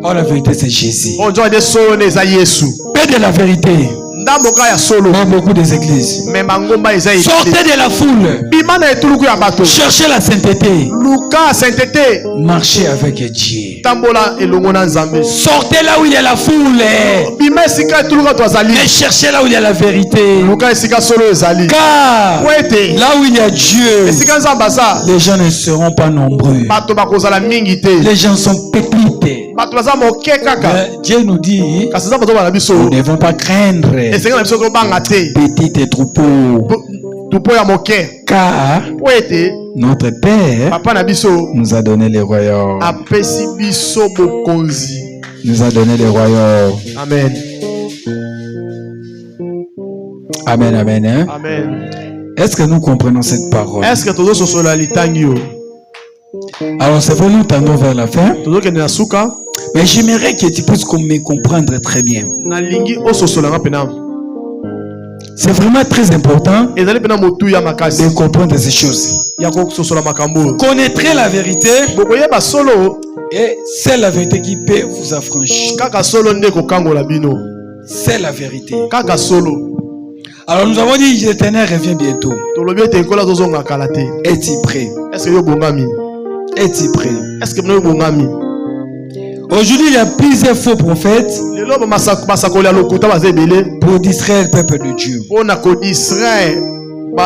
Oh, la vérité c'est Jésus. Paix de la vérité. Dans beaucoup des églises. Sortez de la foule. Cherchez la sainteté. Marchez avec Dieu. Sortez là où il y a la foule. Mais cherchez là où il y a la vérité. Car là où il y a Dieu, les gens ne seront pas nombreux. Les gens sont petits. Dieu nous dit, nous ne devons pas craindre petits troupeaux. Car notre Père nous a donné les royaumes. Nous a donné les royaumes. Amen. Amen, amen. Hein? Amen. Est-ce que nous comprenons cette parole? Est-ce que alors c'est vrai, nous tendons vers la fin. Mais j'aimerais que tu puisses me comprendre très bien. C'est vraiment très important de comprendre ces choses. Connaîtrez la vérité et c'est la vérité qui peut vous affranchir. C'est la vérité. Alors nous avons dit l'Éternel revient bientôt. Es-tu prêt? Es-tu prêt? Aujourd'hui, il y a plusieurs faux prophètes pour distraire le peuple de Dieu.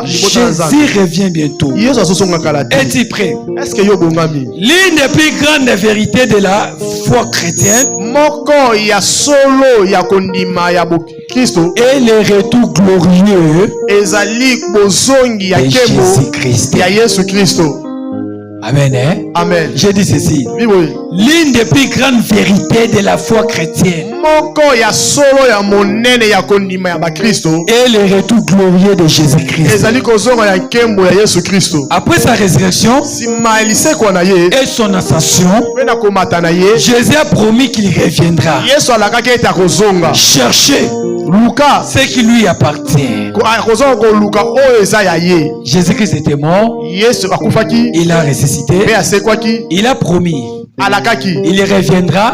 Jésus revient bientôt. Es-tu prêt? L'une des plus grandes vérités de la foi chrétienne est le retour glorieux de Jésus-Christ. Amen. Hein? Amen. J'ai dit ceci. Oui, oui. L'une des plus grandes vérités de la foi chrétienne est le retour glorieux de Jésus-Christ. Après sa résurrection et son ascension, Jésus a promis qu'il reviendra. Cherchez ce qui lui appartient. Jésus-Christ était mort. Il a ressuscité. Il a promis. Il reviendra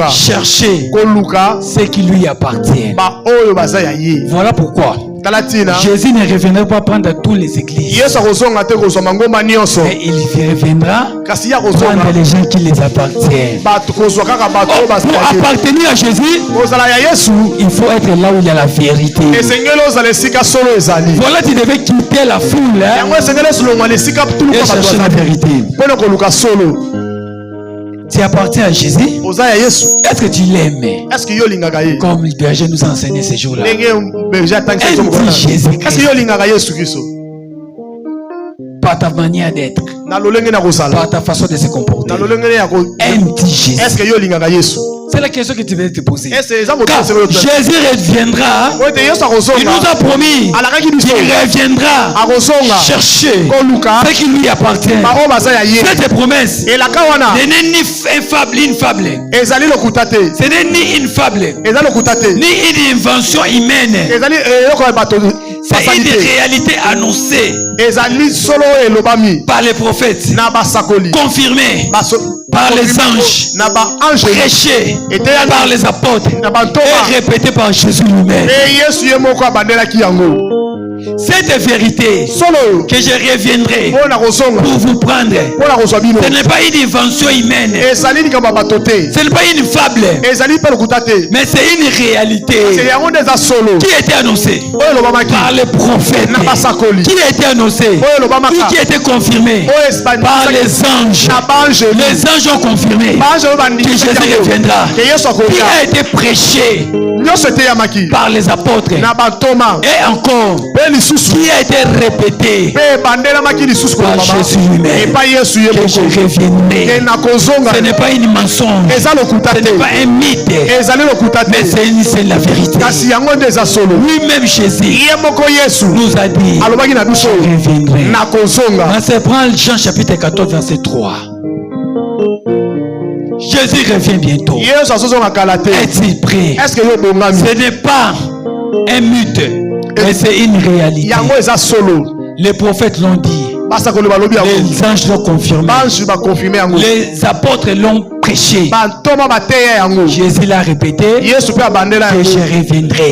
chercher ce qui lui appartient. Voilà pourquoi Jésus ne reviendra pas prendre toutes les églises. Mais il reviendra prendre les gens qui les appartiennent. Pour appartenir à Jésus, il faut être là où il y a la vérité. Voilà, tu devais quitter la foule et chercher la vérité. Tu appartiens à Jésus. Est-ce que tu l'aimes? Comme le berger nous a enseigné ces jours-là. Aimes-tu Jésus-Christ? Par ta manière d'être, par ta façon de se comporter. Aimes-tu Jésus? C'est la question que tu veux te poser. Car Jésus reviendra. Il nous a promis qu'il reviendra chercher ce qui lui appartient. Cette promesse n'est ni une fable. Ce n'est ni une fable, ni une invention humaine. C'est une réalité annoncée par les prophètes, confirmée par les anges, prêchée par les apôtres et répétée par Jésus lui-même. Cette vérité que je reviendrai pour vous prendre, ce n'est pas une invention humaine, ce n'est pas une fable, mais c'est une réalité qui a été annoncée par les prophètes, qui a été annoncée, qui a été confirmée par les anges. Les anges ont confirmé que Jésus reviendra, qui a été prêché par les apôtres et encore qui a été répété par Jésus lui-même que je reviendrai. Ce n'est pas une mensonge, ce n'est pas un mythe, mais c'est la vérité. Lui-même Jésus nous a dit je reviendrai. On se prend Jean chapitre 14 verset 3. Jésus revient bientôt. Est-il prêt? Ce n'est pas un mythe, mais c'est une réalité. Les prophètes l'ont dit. Les anges l'ont confirmé. Les apôtres l'ont prêché. Jésus l'a répété. Que je reviendrai.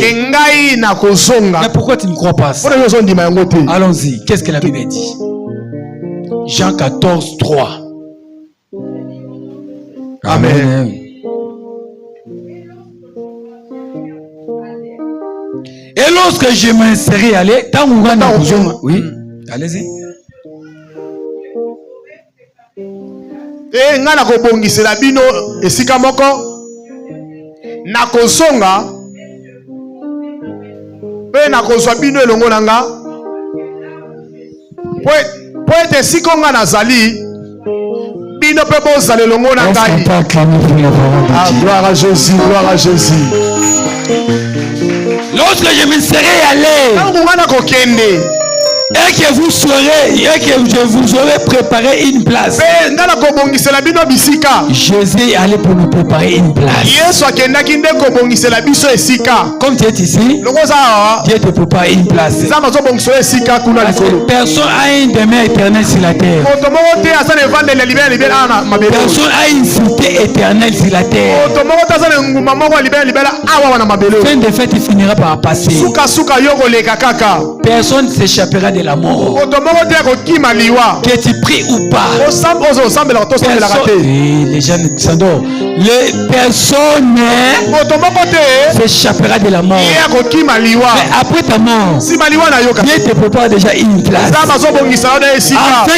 Mais pourquoi tu ne crois pas ça? Allons-y. Qu'est-ce que la Bible dit? Jean 14, 3. Amen. Et lorsque je me serai allé, oui, allez-y. Et nga na kobongisela bino esika moko na kozonga pe na kozwa bino elongo na nga po ete esika nga nazali bino pe bozala elongo na ngai. Ah, gloire à Jésus, gloire à Jésus. Lorsque je me serai allé, et que vous saurez, et que je vous aurai préparé une place. Jésus est allé pour nous préparer une place. Comme tu es ici, Dieu te prépare une place. Parce que personne a une demeure éternelle sur la terre. Personne a une cité éternelle sur la terre. Fin de fête, il finira par passer. Personne ne s'échappera de la mort. Que tu pries ou pas. Les gens s'endorment. Les personnes s'échappera de la mort. Mais après ta mort, Dieu te prépare déjà une place. Afin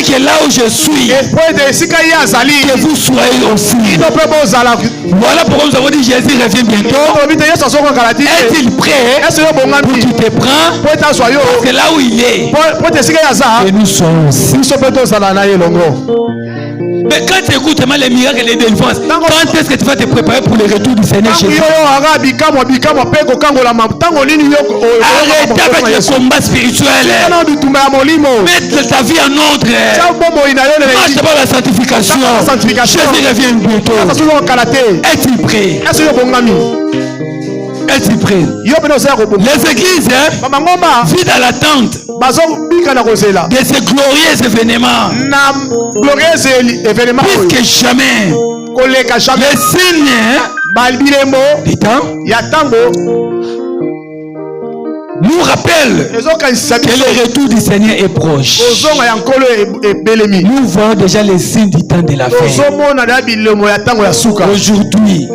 que là où je suis, que vous soyez aussi. Voilà pourquoi nous avons dit Jésus revient bientôt. Est-il prêt pour qu'il te prenne? Parce que là où il est, et nous sommes aussi. Mais quand tu écoutes les miracles et les délivrances, quand est-ce que tu vas te préparer pour le retour du Seigneur Jésus? Arrêtez avec le combat spirituel. Mets ta vie en ordre. Marche d'abord la sanctification. Jésus revient bientôt. Es-tu prêt? Es-tu prêt? Les églises vivent à l'attente de ces glorieux événements. Plus que jamais, les signes du temps nous rappellent que le retour du Seigneur est proche. Nous voyons déjà les signes du temps de la fin. Aujourd'hui,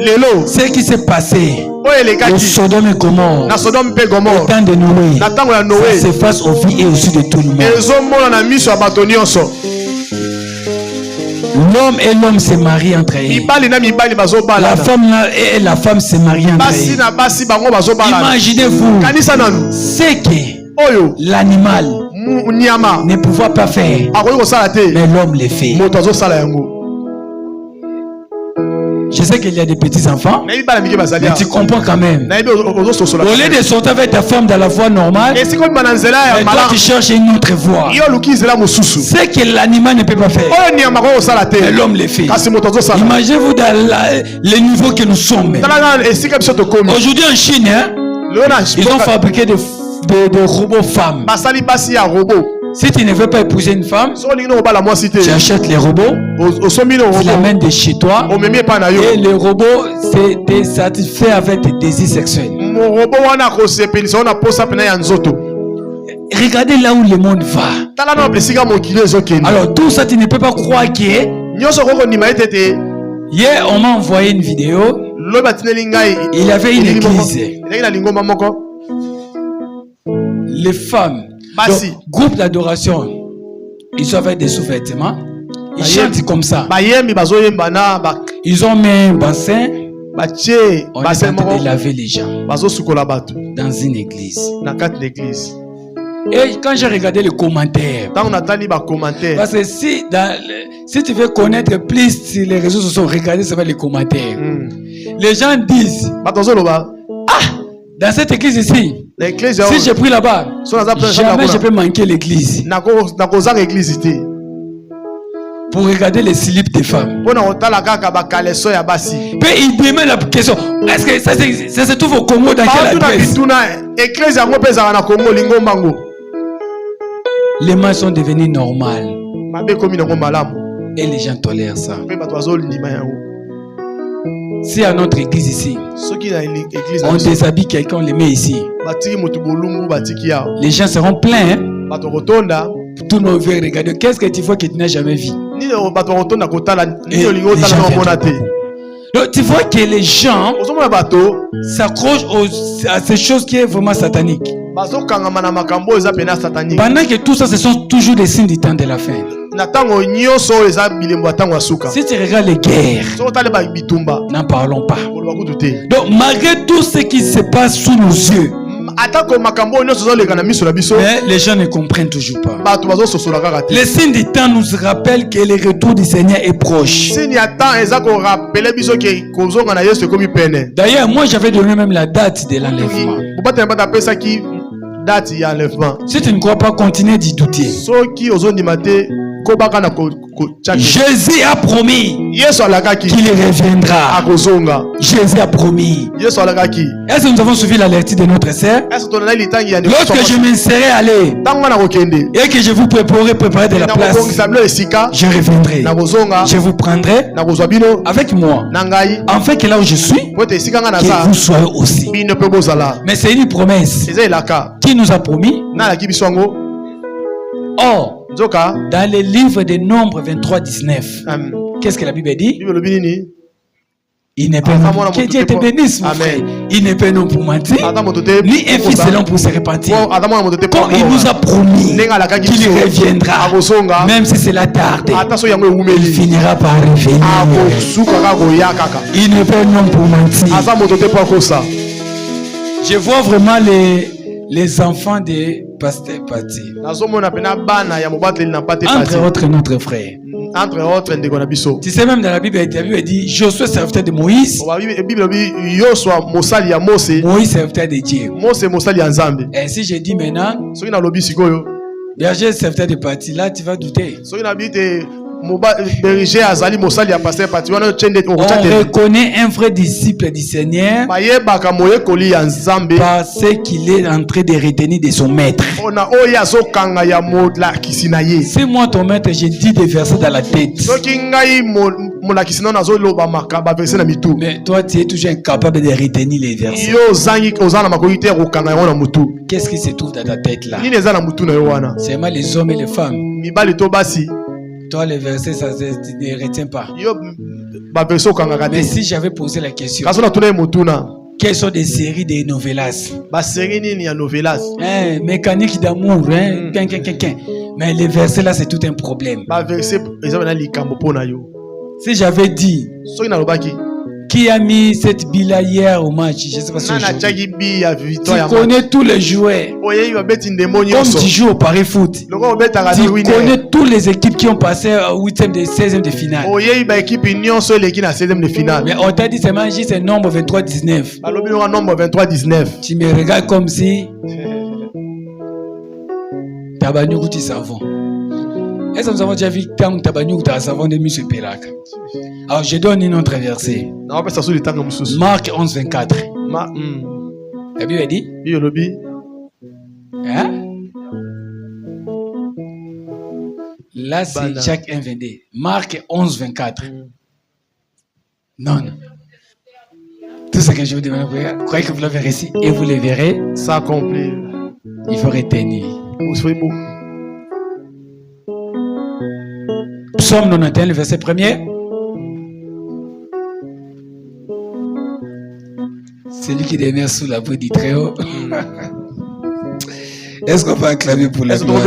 ce qui s'est passé au Sodome et Gomorrhe, au temps de Noé, ça s'efface aux vies et au dessus de tout le monde. L'homme et l'homme se marient entre eux. La femme et la femme se marient entre eux. Imaginez-vous ce que l'animal ne pouvait pas faire, mais l'homme le fait. Je sais qu'il y a des petits enfants, mais tu comprends quand même. Au lieu de sortir avec ta femme dans la voie normale, mais toi tu cherches une autre voie. C'est que l'animal ne peut pas faire, mais l'homme le fait. Imaginez-vous dans le niveau que nous sommes. Aujourd'hui en Chine, ils ont fabriqué des robots femmes. Si tu ne veux pas épouser une femme, tu achètes les robots, tu l'amènes de chez toi, et le robot te satisfait avec tes désirs sexuels. Regardez là où le monde va. Alors tout ça, tu ne peux pas croire que... Hier, on m'a envoyé une vidéo. Il y avait une église. Les femmes, donc, groupe d'adoration, ils sont avec des sous-vêtements. Ils chantent comme ça. Ils ont mis un bassin. On est en train de laver les gens dans une église. Et quand j'ai regardé les commentaires, parce que si tu veux connaître plus sur les réseaux sociaux, regardez sur les commentaires. Les gens disent, dans cette église ici, si j'ai pris là-bas, jamais je peux manquer l'église. Pour regarder les slips des femmes. Puis il demande la question, est-ce que ça se trouve au Congo dans quelle adresse? Les mains sont devenues normales. Et les gens tolèrent ça. Si à notre église ici, on déshabille quelqu'un, on les met ici, les gens seront pleins. Tous nos vieux regardent. Qu'est-ce que tu vois que tu n'as jamais vu? Donc tu vois que les gens s'accrochent à ces choses qui est vraiment satanique. Pendant que tout ça, ce sont toujours des signes du temps de la fin. Si tu regardes les guerres, n'en parlons pas. Donc malgré tout ce qui se passe sous nos yeux, mais les gens ne comprennent toujours pas. Les signes du temps nous rappellent que le retour du Seigneur est proche. D'ailleurs, moi j'avais donné même la date de l'enlèvement. Si tu ne crois pas, continue d'y douter. Jésus a promis qu'il reviendra. Jésus a promis. Est-ce que nous avons suivi l'alerte de notre sœur? Lorsque je me serai allé et que je vous préparerai de la place, je reviendrai. Je vous prendrai avec moi, afin que là où je suis, que vous soyez aussi. Mais c'est une promesse qui nous a promis. Or, dans le livre de Nombres 23-19, qu'est-ce que la Bible dit? Il n'est pas non. Que Dieu te bénisse, mon frère. Il n'est pas non pour mentir, ni un fils selon pour se repentir. Comme il nous a promis qu'il reviendra, même si c'est la tarde, il finira par revenir. Il n'est pas non pour mentir. Je vois vraiment les enfants de Pasteur Pati. Entre autres, notre frère. Tu sais, même dans la Bible dit Josué, serviteur de Moïse. Moïse, serviteur de Dieu. Et si je dis maintenant, berger, serviteur de Pati, là tu vas douter. On reconnaît un vrai disciple du Seigneur parce qu'il est en train de retenir de son maître. Si moi ton maître je dis des versets dans la tête, mais toi tu es toujours incapable de retenir les versets, qu'est-ce qui se trouve dans ta tête là? C'est seulement les hommes et les femmes. Toi, les versets, ça ne retient pas. Mais si j'avais posé la question, quelles sont des séries de novelas? Mécanique d'amour, mais les versets là, c'est tout un problème. Si j'avais dit qui a mis cette bille hier au match, je ne sais pas si tu connais tous les joueurs. Comme tu joues au Paris Foot, tu connais toutes les équipes qui ont passé au 8e de 16e de finale. Mais on t'a dit seulement juste un nombre 23-19. Tu me regardes comme si Tabanyuku tu savon. Est-ce que nous avons déjà vu quand Tabanyuku tu savon de M. Pérac? Alors je donne une autre verset. Marc 11-24. La Bible dit? Hein? Là c'est Jacques 1-22. Marc 11-24. Non. Tout ce que je vous demande, croyez que vous l'avez réussi et vous le verrez. Ça accompli. Il faut retenir. Psaume 91, le verset 1er. Celui qui demeure sous l'abri du Très-Haut. Est-ce qu'on peut acclamer pour la gloire?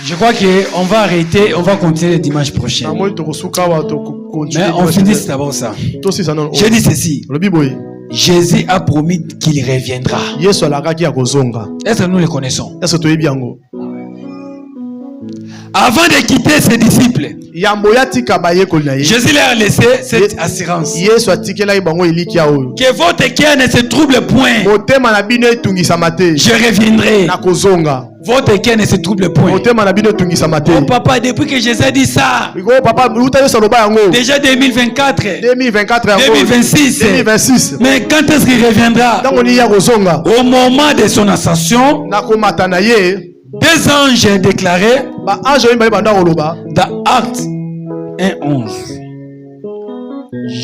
Je crois qu'on va arrêter, on va continuer le dimanche prochain. Mais on finit d'abord ça. Je dis ceci. Jésus a promis qu'il reviendra. Est-ce que nous le connaissons? Avant de quitter ses disciples, Jésus leur a laissé cette assurance que votre cœur ne se trouble point. Je reviendrai. Votre cœur ne se trouble point. Oh papa, depuis que Jésus a dit ça, déjà 2024, 2026, mais quand est-ce qu'il reviendra? Au moment de son ascension, 2 anges déclarés dans Actes 1:11.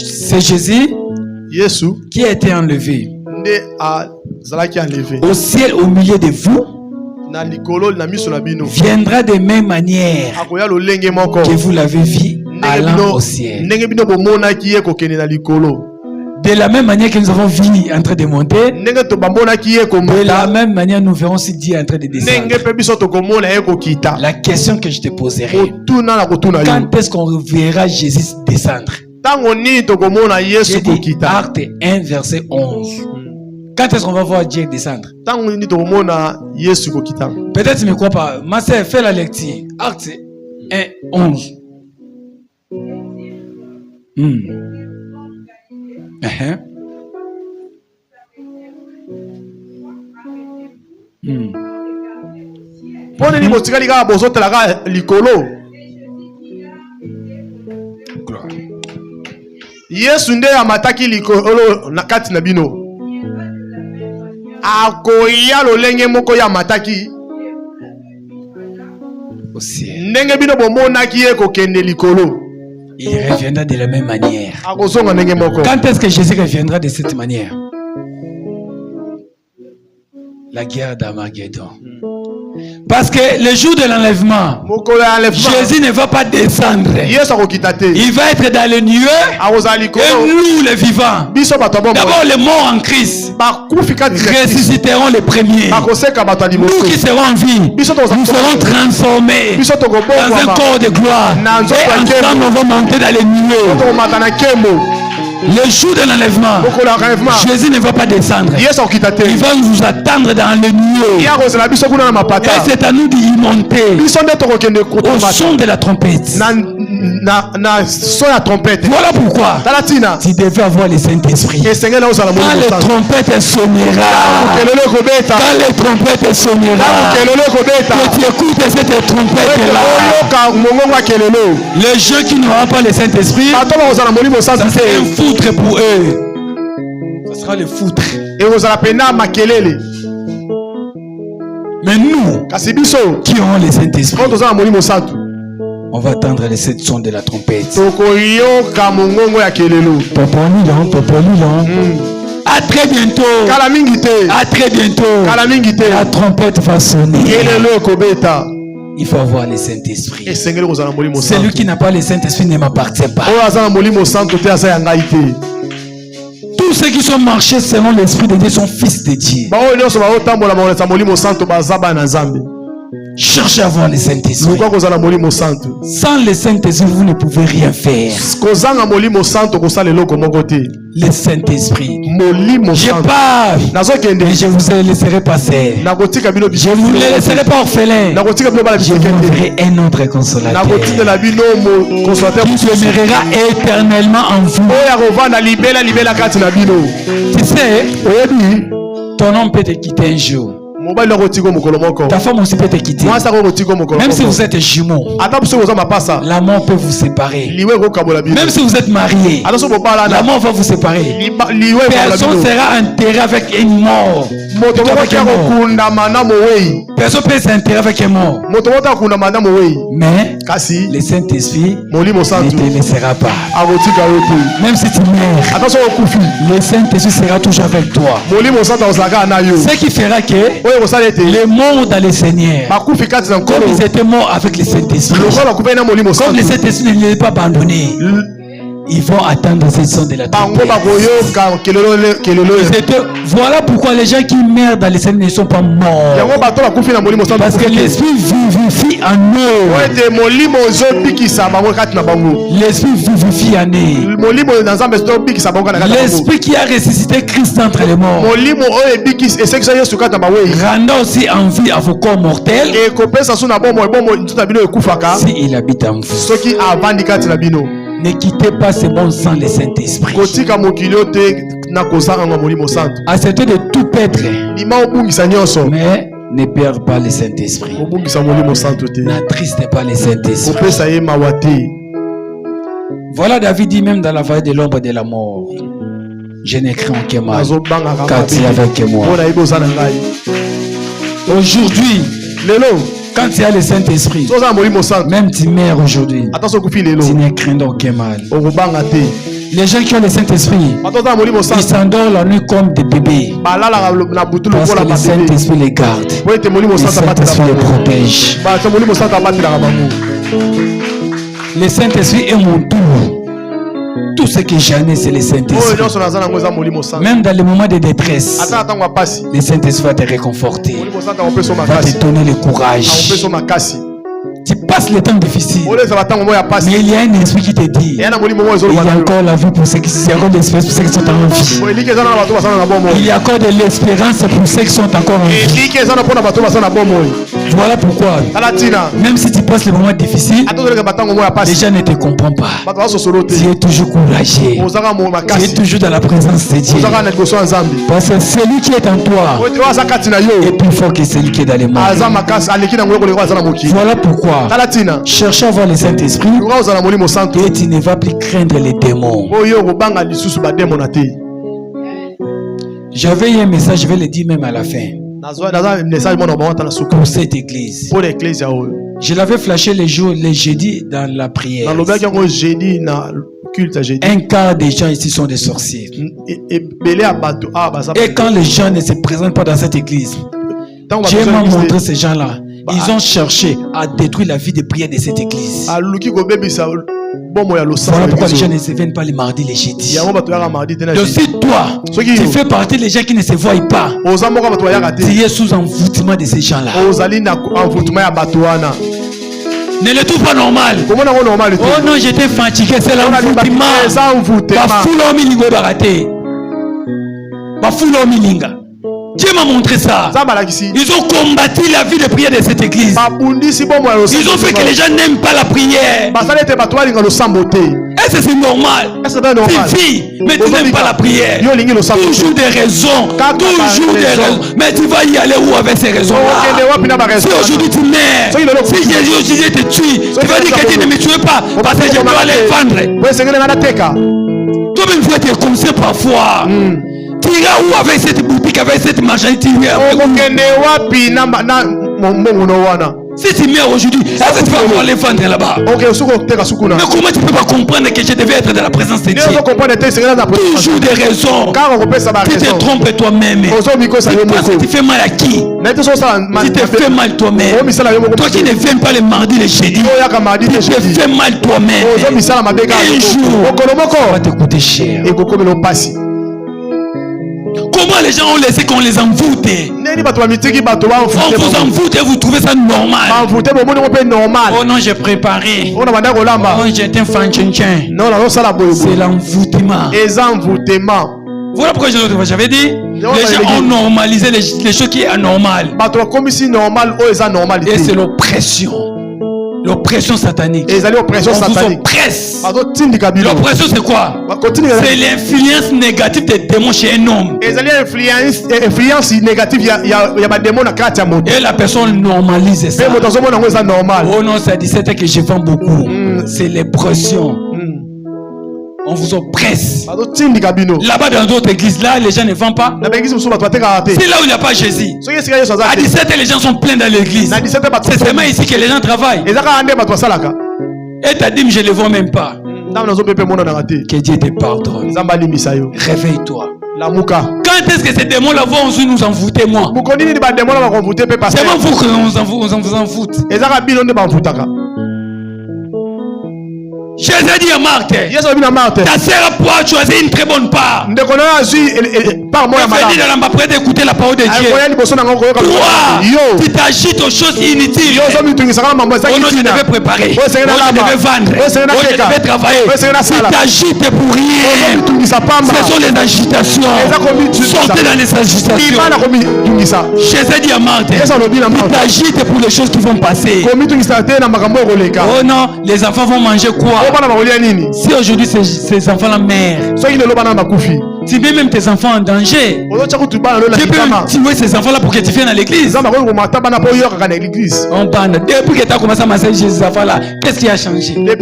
C'est Jésus qui a été enlevé au ciel au milieu de vous. Viendra de même manière que vous l'avez vu allant au ciel. De la même manière que nous avons vu en train de monter, de la même manière nous verrons si Dieu est en train de descendre. La question que je te poserai, quand est-ce qu'on verra Jésus descendre? Acte 1 verset 11. Quand est-ce qu'on va voir Dieu descendre? Peut-être tu ne me crois pas. Ma sœur, fais la lecture. Acte 1 11. Yesu nde amataki likolo na kati na bino. Akoya lolenge moko ya mataki. Ndenge bino bomonaki ye kokende likolo. Il reviendra de la même manière. Quand est-ce que Jésus reviendra de cette manière? La guerre d'Armageddon. Parce que le jour de l'enlèvement, Jésus ne va pas descendre. Il va être dans les nuées. Et nous, les vivants, d'abord les morts en Christ, ressusciteront les premiers. Nous qui serons en vie, nous serons transformés dans un corps de gloire. Et ensemble, nous allons monter dans les nuées. Le jour de l'enlèvement, Jésus ne va pas descendre. Il va nous attendre dans les nuées. Et c'est à nous d'y monter au son de la trompette. Voilà pourquoi tu devais avoir le Saint-Esprit. Quand les trompettes sonnera, quand les trompettes sonnera, que tu écoutes cette trompette-là. Les gens qui n'auront pas le Saint-Esprit, ça c'est un foutre pour eux. Ce sera le foutre. Mais nous qui avons le Saint-Esprit, on va attendre les 7 sons de la trompette. À très bientôt. À très bientôt. La trompette va sonner. Il faut avoir le Saint-Esprit. Celui qui n'a pas le Saint-Esprit ne m'appartient pas. Tous ceux qui sont marchés selon l'Esprit de Dieu sont fils de Dieu. Cherchez à avoir le Saint-Esprit. Sans le Saint-Esprit, vous ne pouvez rien faire. Le Saint-Esprit. Je pars. Et je vous laisserai passer. Je ne vous laisserai pas orphelin. Je vous enverrai un autre consolateur qui demeurera éternellement en vous. Tu sais, ton homme peut te quitter un jour. Ta femme aussi peut te quitter. Même si vous êtes jumeaux, la mort peut vous séparer. Même si vous êtes mariés, la mort va vous séparer. Personne sera enterré avec une mort. Personne peut s'enterrer avec un mort. Mais le Saint-Esprit ne te laissera pas. Même si tu meurs, le Saint-Esprit sera toujours avec toi. Ce qui fera que les morts dans le Seigneur, comme ils étaient morts avec le Saint-Esprit, comme le Saint-Esprit ne les a pas abandonnés, ils vont attendre ces sons de la trompette. Voilà pourquoi les gens qui meurent dans le Seigneur ne sont pas morts. Parce que l'Esprit vivifie en eux. L'Esprit vivifie en eux. L'Esprit qui a ressuscité Christ entre les morts rendant aussi en vie à vos corps mortels s'il habite en vous. Ne quittez pas ce monde sans le Saint-Esprit. Acceptez de tout perdre, mais ne perds pas le Saint-Esprit. N'attristez pas le Saint-Esprit. Voilà, David dit même dans la vallée de l'ombre de la mort, je n'ai craint aucun mal, car tu es avec moi. Aujourd'hui, Quand tu as le Saint-Esprit, même tu meurs aujourd'hui, tu ne crains aucun mal. Les gens qui ont le Saint-Esprit, ils s'endorment la nuit comme des bébés. Parce que le Saint-Esprit les garde. Le Saint-Esprit les protège. Le Saint-Esprit est mon tout. Tout ce que j'en ai, c'est le Saint-Esprit. Même dans les moments de détresse, le Saint-Esprit va te réconforter, va te donner le courage. Tu passes les temps difficiles, mais il y a un esprit qui te dit il y a encore la vie pour ceux qui sont encore l'espérance pour ceux qui sont en vie. Il y a encore de l'espérance pour ceux qui sont encore en vie. Voilà pourquoi, même si tu passes les moments difficiles, les gens ne te comprennent pas. Tu es toujours courageux, tu es toujours dans la présence de Dieu. Parce que celui qui est en toi est plus fort que celui qui est dans les mondes. Voilà pourquoi cherche à voir le Saint-Esprit et tu ne vas plus craindre les démons. J'avais un message, je vais le dire même à la fin. Pour cette église. Je l'avais flashé les jeudis dans la prière. Un quart des gens ici sont des sorciers. Et quand les gens ne se présentent pas dans cette église, Dieu m'a montré ces gens-là. Ils ont cherché à détruire la vie de prière de cette église. Voilà pourquoi les gens ne se viennent pas les mardis, les jeudis. Donc si toi, tu fais partie des gens qui ne se voient pas, tu es sous envoûtement de ces gens-là. Ne le trouve pas normal. Oh non, j'étais fatigué, c'est l'envoûtement. Dieu m'a montré ça. Ils ont combattu la vie de prière de cette église. Ils ont fait que les gens n'aiment pas la prière. Est-ce que c'est normal? C'est fille, mais tu n'aimes pas la prière. Toujours des raisons. Toujours des raisons. Mais tu vas y aller où avec ces raisons-là? Si aujourd'hui tu meurs, si aujourd'hui te tue, tu vas dire que tu ne me tues pas parce que je dois les vendre. Toi-même, tu vas te conseiller parfois. Tu iras où avec cette boutique, avec cette marchandise? Si tu meurs aujourd'hui, est-ce que tu vas pouvoir les vendre là-bas? Mais comment tu peux pas comprendre que je devais être dans la présence de Dieu? Toujours des raisons. Tu te trompes toi-même. Tu penses que tu fais mal à qui? Tu te fais mal toi-même. Toi qui ne viens pas le mardi, le jeudi, tu te fais mal toi-même. Un jour, ça va te coûter cher. Comment les gens ont laissé qu'on les envoûte? On vous envoûte et vous trouvez ça normal. Oh non, j'ai préparé. Oh, j'étais fan tchin. C'est l'envoûtement. Voilà pourquoi j'avais dit les gens ont normalisé les choses qui sont anormales. Et c'est l'oppression. L'oppression satanique. On vous oppresse. L'oppression c'est quoi? C'est l'influence négative des démons chez un homme. Et la personne normalise ça. Oh non, c'est à 17 ans que je vends beaucoup. C'est l'oppression. On vous oppresse. Là-bas dans d'autres églises, là, les gens ne vendent pas. C'est là où il n'y a pas Jésus. À 17 ans, les gens sont pleins dans l'église. C'est seulement ici que les gens travaillent. Et ta dîme, je ne les vois même pas. Que Dieu te pardonne. Réveille-toi. Quand est-ce que ces démons-là vont nous envoûter, moi? C'est moi vous qu'on vous envoûte. Jésus dit à Marthe, ta sœur a pouvoir choisir une très bonne part. Venez dans la près d'écouter la parole de Dieu. Toi, tu t'agites aux choses inutiles. Oh non, je devais préparer. Oh, je devais vendre. Oh, je devais travailler. Tu t'agites pour rien. Ce sont les agitations. Sortez dans les agitations. Jésus dit à Marthe, tu t'agites pour les choses qui vont passer. Oh non, les enfants vont manger quoi? Si aujourd'hui ces enfants-là meurent, tu mets même tes enfants en danger. Tu peux même tuer ces enfants-là pour que tu viennes à l'église. On parle. Depuis que tu as commencé à massager ces enfants-là, qu'est-ce qui a changé? La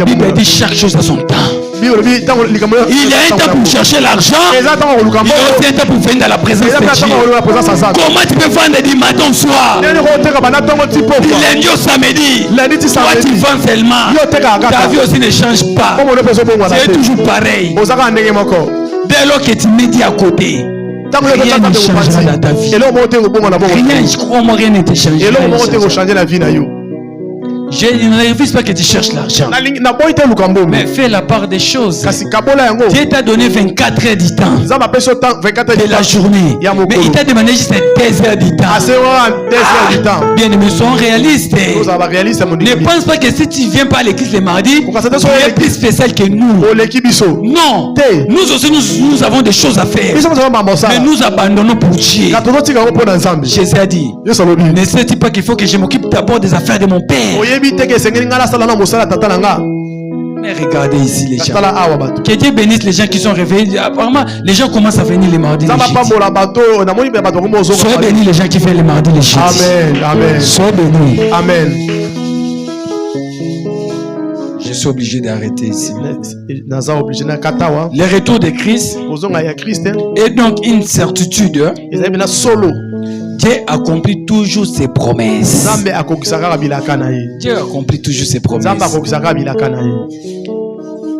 Bible dit chaque chose à son temps. Il y a un temps pour chercher l'argent. Il y a un temps pour venir dans la présence de Dieu. Comment tu peux vendre du matin au soir? Du lundi au samedi. Toi tu vends seulement. Ta vie aussi ne change pas. C'est toujours pareil. Dès lors que tu mets dit à côté, rien ne changera dans ta vie. Rien, je crois moi, rien ne te changera. Je ne refuse pas que tu cherches l'argent. Mais fais la part des choses. Dieu t'a donné 24 heures du temps de la journée. Mais il t'a demandé juste 2 heures du temps. Bien aimé, sois réaliste. Ne pense pas que si tu ne viens pas à l'église le mardi, tu es plus spécial que nous. Non. Nous aussi, nous avons des choses à faire. Mais nous abandonnons pour Dieu. Jésus a dit, ne sais-tu pas qu'il faut que je m'occupe d'abord des affaires de mon Père? Mais regardez ici les gens. Que Dieu bénisse les gens qui sont réveillés. Apparemment, les gens commencent à venir les mardis, les jeudis. Soyez bénis les gens qui font les mardis, les jeudis. Amen. Amen. Soyez bénis. Amen. Je suis obligé d'arrêter ici. Le retour de Christ est donc une certitude. Dieu accomplit toujours ses promesses. Dieu accomplit toujours ses promesses.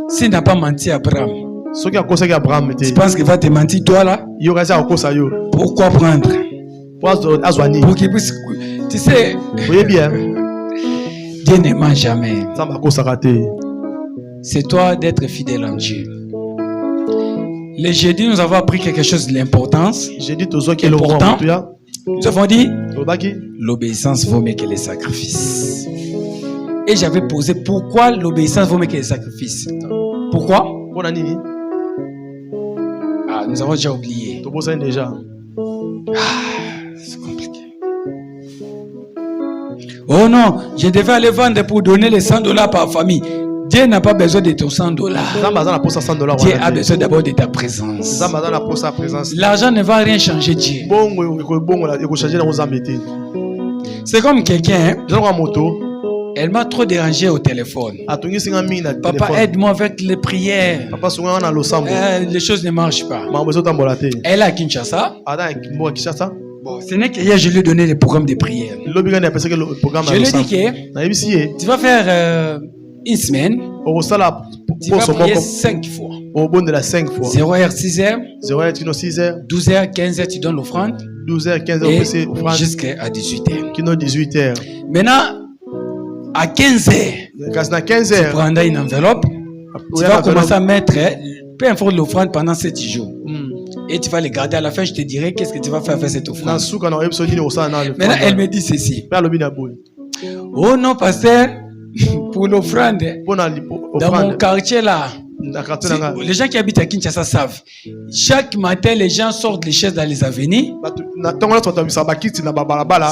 S'il n'a pas menti à Abraham, tu penses qu'il va te mentir toi là? Pourquoi prendre? Pour qu'il puisse... Tu sais, Dieu ne ment jamais. C'est toi d'être fidèle en Dieu. Les jeudis, nous avons appris quelque chose de l'importance. Important. Nous avons dit l'obéissance vaut mieux que les sacrifices. Et j'avais posé pourquoi l'obéissance vaut mieux que les sacrifices. Pourquoi? Ah, nous avons déjà oublié. C'est compliqué. Oh non, je devais aller vendre pour donner les $100 par famille. Dieu n'a pas besoin de tes $100. Dieu a besoin d'abord de ta présence. L'argent ne va rien changer, Dieu. C'est comme quelqu'un. Elle m'a trop dérangé au téléphone. Papa, aide-moi avec les prières. Les choses ne marchent pas. Elle est à Kinshasa. Bon, ce n'est qu'hier, je lui ai donné le programme de prière. Je lui ai dit que tu vas faire une semaine. Tu vas prier 5 fois. 0h, 6h. 12h, 15h, tu donnes l'offrande. 12h, 15h, jusqu'à 18h. Maintenant, à 15h, tu prendras une enveloppe. Tu vas commencer à mettre peu importe l'offrande pendant 7 jours. Et tu vas les garder. À la fin, je te dirai qu'est-ce que tu vas faire avec cette offrande. Maintenant, elle me dit ceci. Oh non, pasteur, pour l'offrande, dans mon quartier là, les gens qui habitent à Kinshasa savent. Chaque matin, les gens sortent les chaises dans les avenues.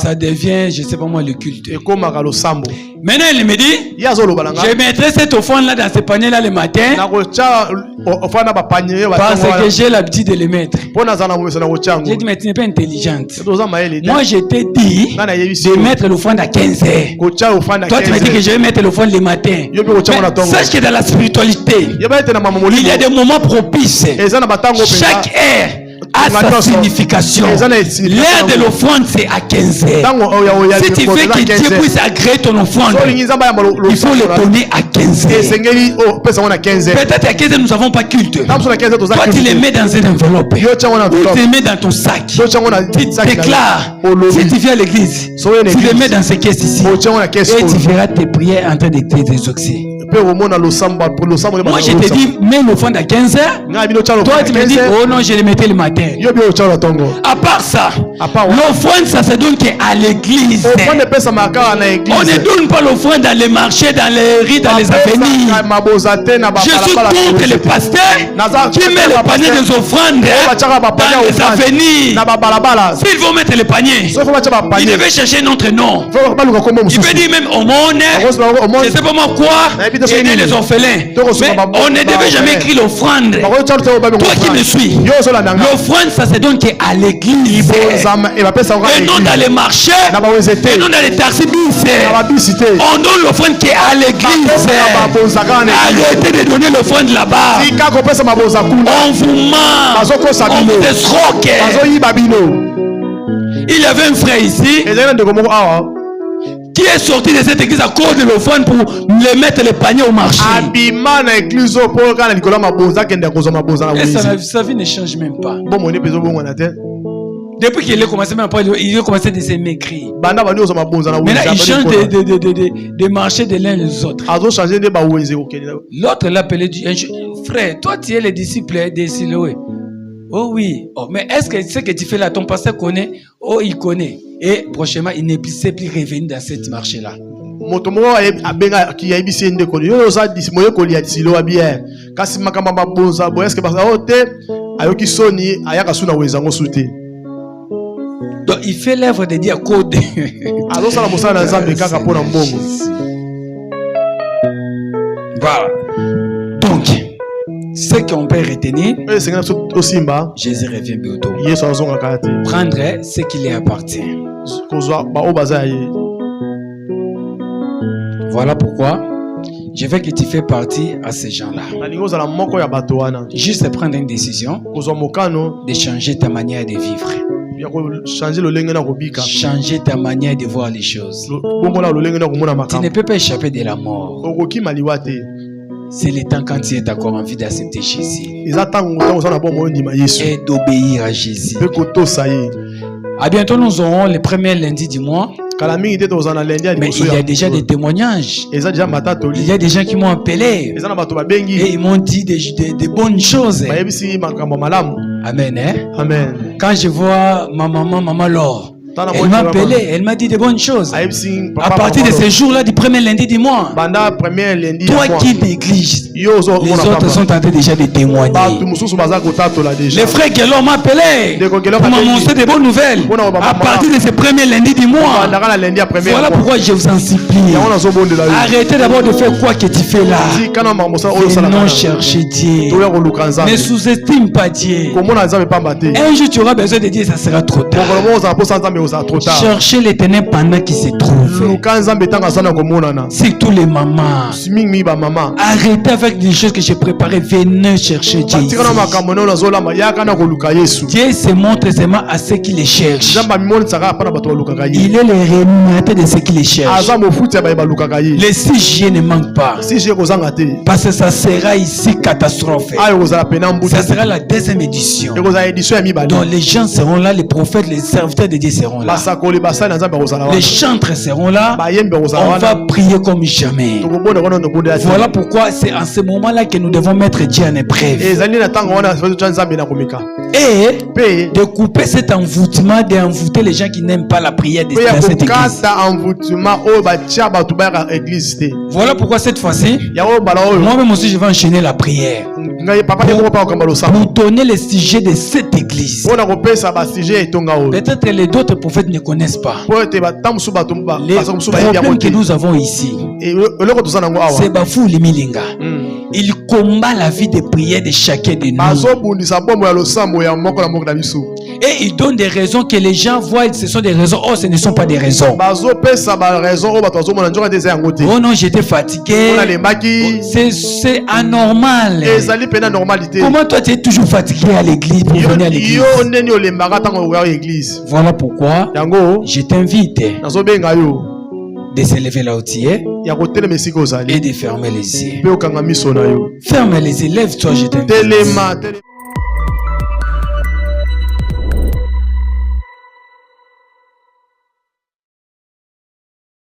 Ça devient, je ne sais pas moi, le culte. Maintenant, elle me dit, je mettrai cette offrande là dans ce panier là le matin. Parce que j'ai l'habitude de les mettre. J'ai dit, mais tu n'es pas intelligente. Moi, je t'ai dit de mettre l'offrande à 15h. Toi, tu m'as dit que je vais mettre l'offrande le matin. Mais sache que dans la spiritualité, il y a des moments propices. Chaque heure a sa signification. L'heure de l'offrande, c'est à 15h. Si tu veux que Dieu puisse agréer ton offrande, il faut le donner à 15h. Peut-être à 15h, nous n'avons pas culte. Toi, tu les mets dans une enveloppe. Ou tu les mets dans ton sac. Tu déclares. Si tu viens à l'église, tu les mets dans ces caisses ici. Et tu verras tes prières en train de t'exaucer. Moi, je te dis, mets l'offrande à 15h. Toi, tu me dis, oh non, je les mettais le matin. À part ça, l'offrande, ça se donne qu'à l'église. On ne donne pas l'offrande dans les marchés, dans les rues, dans les avenues. Je suis contre les pasteurs qui mettent le panier des offrandes dans les avenues. S'ils vont mettre le panier, ils devaient chercher notre nom. Il veut dire même aumône, je ne sais pas moi quoi. aider les orphelins. Mais on ne devait jamais écrire l'offrande. Toi qui me suis, l'offrande ça se donne à l'église. Et non dans les marchés, et non dans les taxis. On donne l'offrande qui est à l'église. Arrêtez de donner l'offrande là-bas. On vous ment. On vous escroque. Il y avait un frère ici qui est sorti de cette église à cause de l'offrande pour le mettre les paniers au marché. Et sa vie ne change même pas. Depuis qu'il a commencé même pas, il a commencé de se mécrire. Maintenant, il change de marcher de l'un les autres. L'autre l'appelait du frère, toi tu es le disciple de Siloé. Oh oui. Oh, mais est-ce que ce que tu fais là, ton pasteur connaît? Oh, il connaît. Et prochainement, il ne sait plus revenir dans cette marché-là. Donc, il fait l'œuvre de Dieu à code. Voilà. Donc, ce qu'on peut retenir, Jésus revient bientôt. Prendre ce qui lui appartient. Voilà pourquoi je veux que tu fais partie à ces gens-là. Juste prendre une décision de changer ta manière de vivre. Changer ta manière de voir les choses. Tu ne peux pas échapper de la mort. C'est le temps quand tu es encore envie d'accepter Jésus et d'obéir à Jésus. À bientôt, nous aurons le premier lundi du mois. Mais il y a déjà des témoignages. Il y a des gens qui m'ont appelé et ils m'ont dit des bonnes choses. Amen. Amen. Quand je vois ma maman Laure, elle m'a appelé, elle m'a dit de bonnes choses. À partir de ce jour-là, du premier lundi du mois, toi qui négliges, les autres sont en train déjà de témoigner. Les frères Guélon m'ont appelé pour m'annoncer de bonnes nouvelles. À partir de ce premier lundi du mois, voilà pourquoi je vous en supplie. Arrêtez d'abord de faire quoi que tu fais là. Et non chercher Dieu. Ne sous-estime pas Dieu. Un jour tu auras besoin de Dieu, ça sera trop tard. Cherchez l'éternel pendant qu'il se trouve. Surtout les mamans. Arrêtez avec les choses que j'ai préparées. Venez chercher Dieu. Dieu se montre seulement à ceux qui les cherchent. Il est le rémunérateur de ceux qui les cherchent. Les 6G ne manquent pas. Parce que ça sera ici catastrophe. Ça sera la deuxième édition. Donc les gens seront là, les prophètes, les serviteurs de Dieu seront là. Les chantres seront là. On va prier comme jamais. Voilà pourquoi c'est en ce moment-là que nous devons mettre Dieu en épreuve. Et de couper cet envoûtement, d'envoûter les gens qui n'aiment pas la prière de cette église. Voilà pourquoi cette fois-ci, moi-même aussi je vais enchaîner la prière pour donner le sujet de cette église. Peut-être que les autres prophètes ne connaissent pas les problèmes que nous avons ici. C'est Bafou Limilinga. Il combat la vie de prière de chacun de nous. Et il donne des raisons que les gens voient, ce sont des raisons. Oh, ce ne sont pas des raisons. Oh non, j'étais fatigué. C'est anormal. Comment toi tu es toujours fatigué à l'église pour venir à l'église? Voilà pourquoi je t'invite de se lever là où tu es et de fermer les yeux. Ferme les yeux, lève-toi, je t'invite.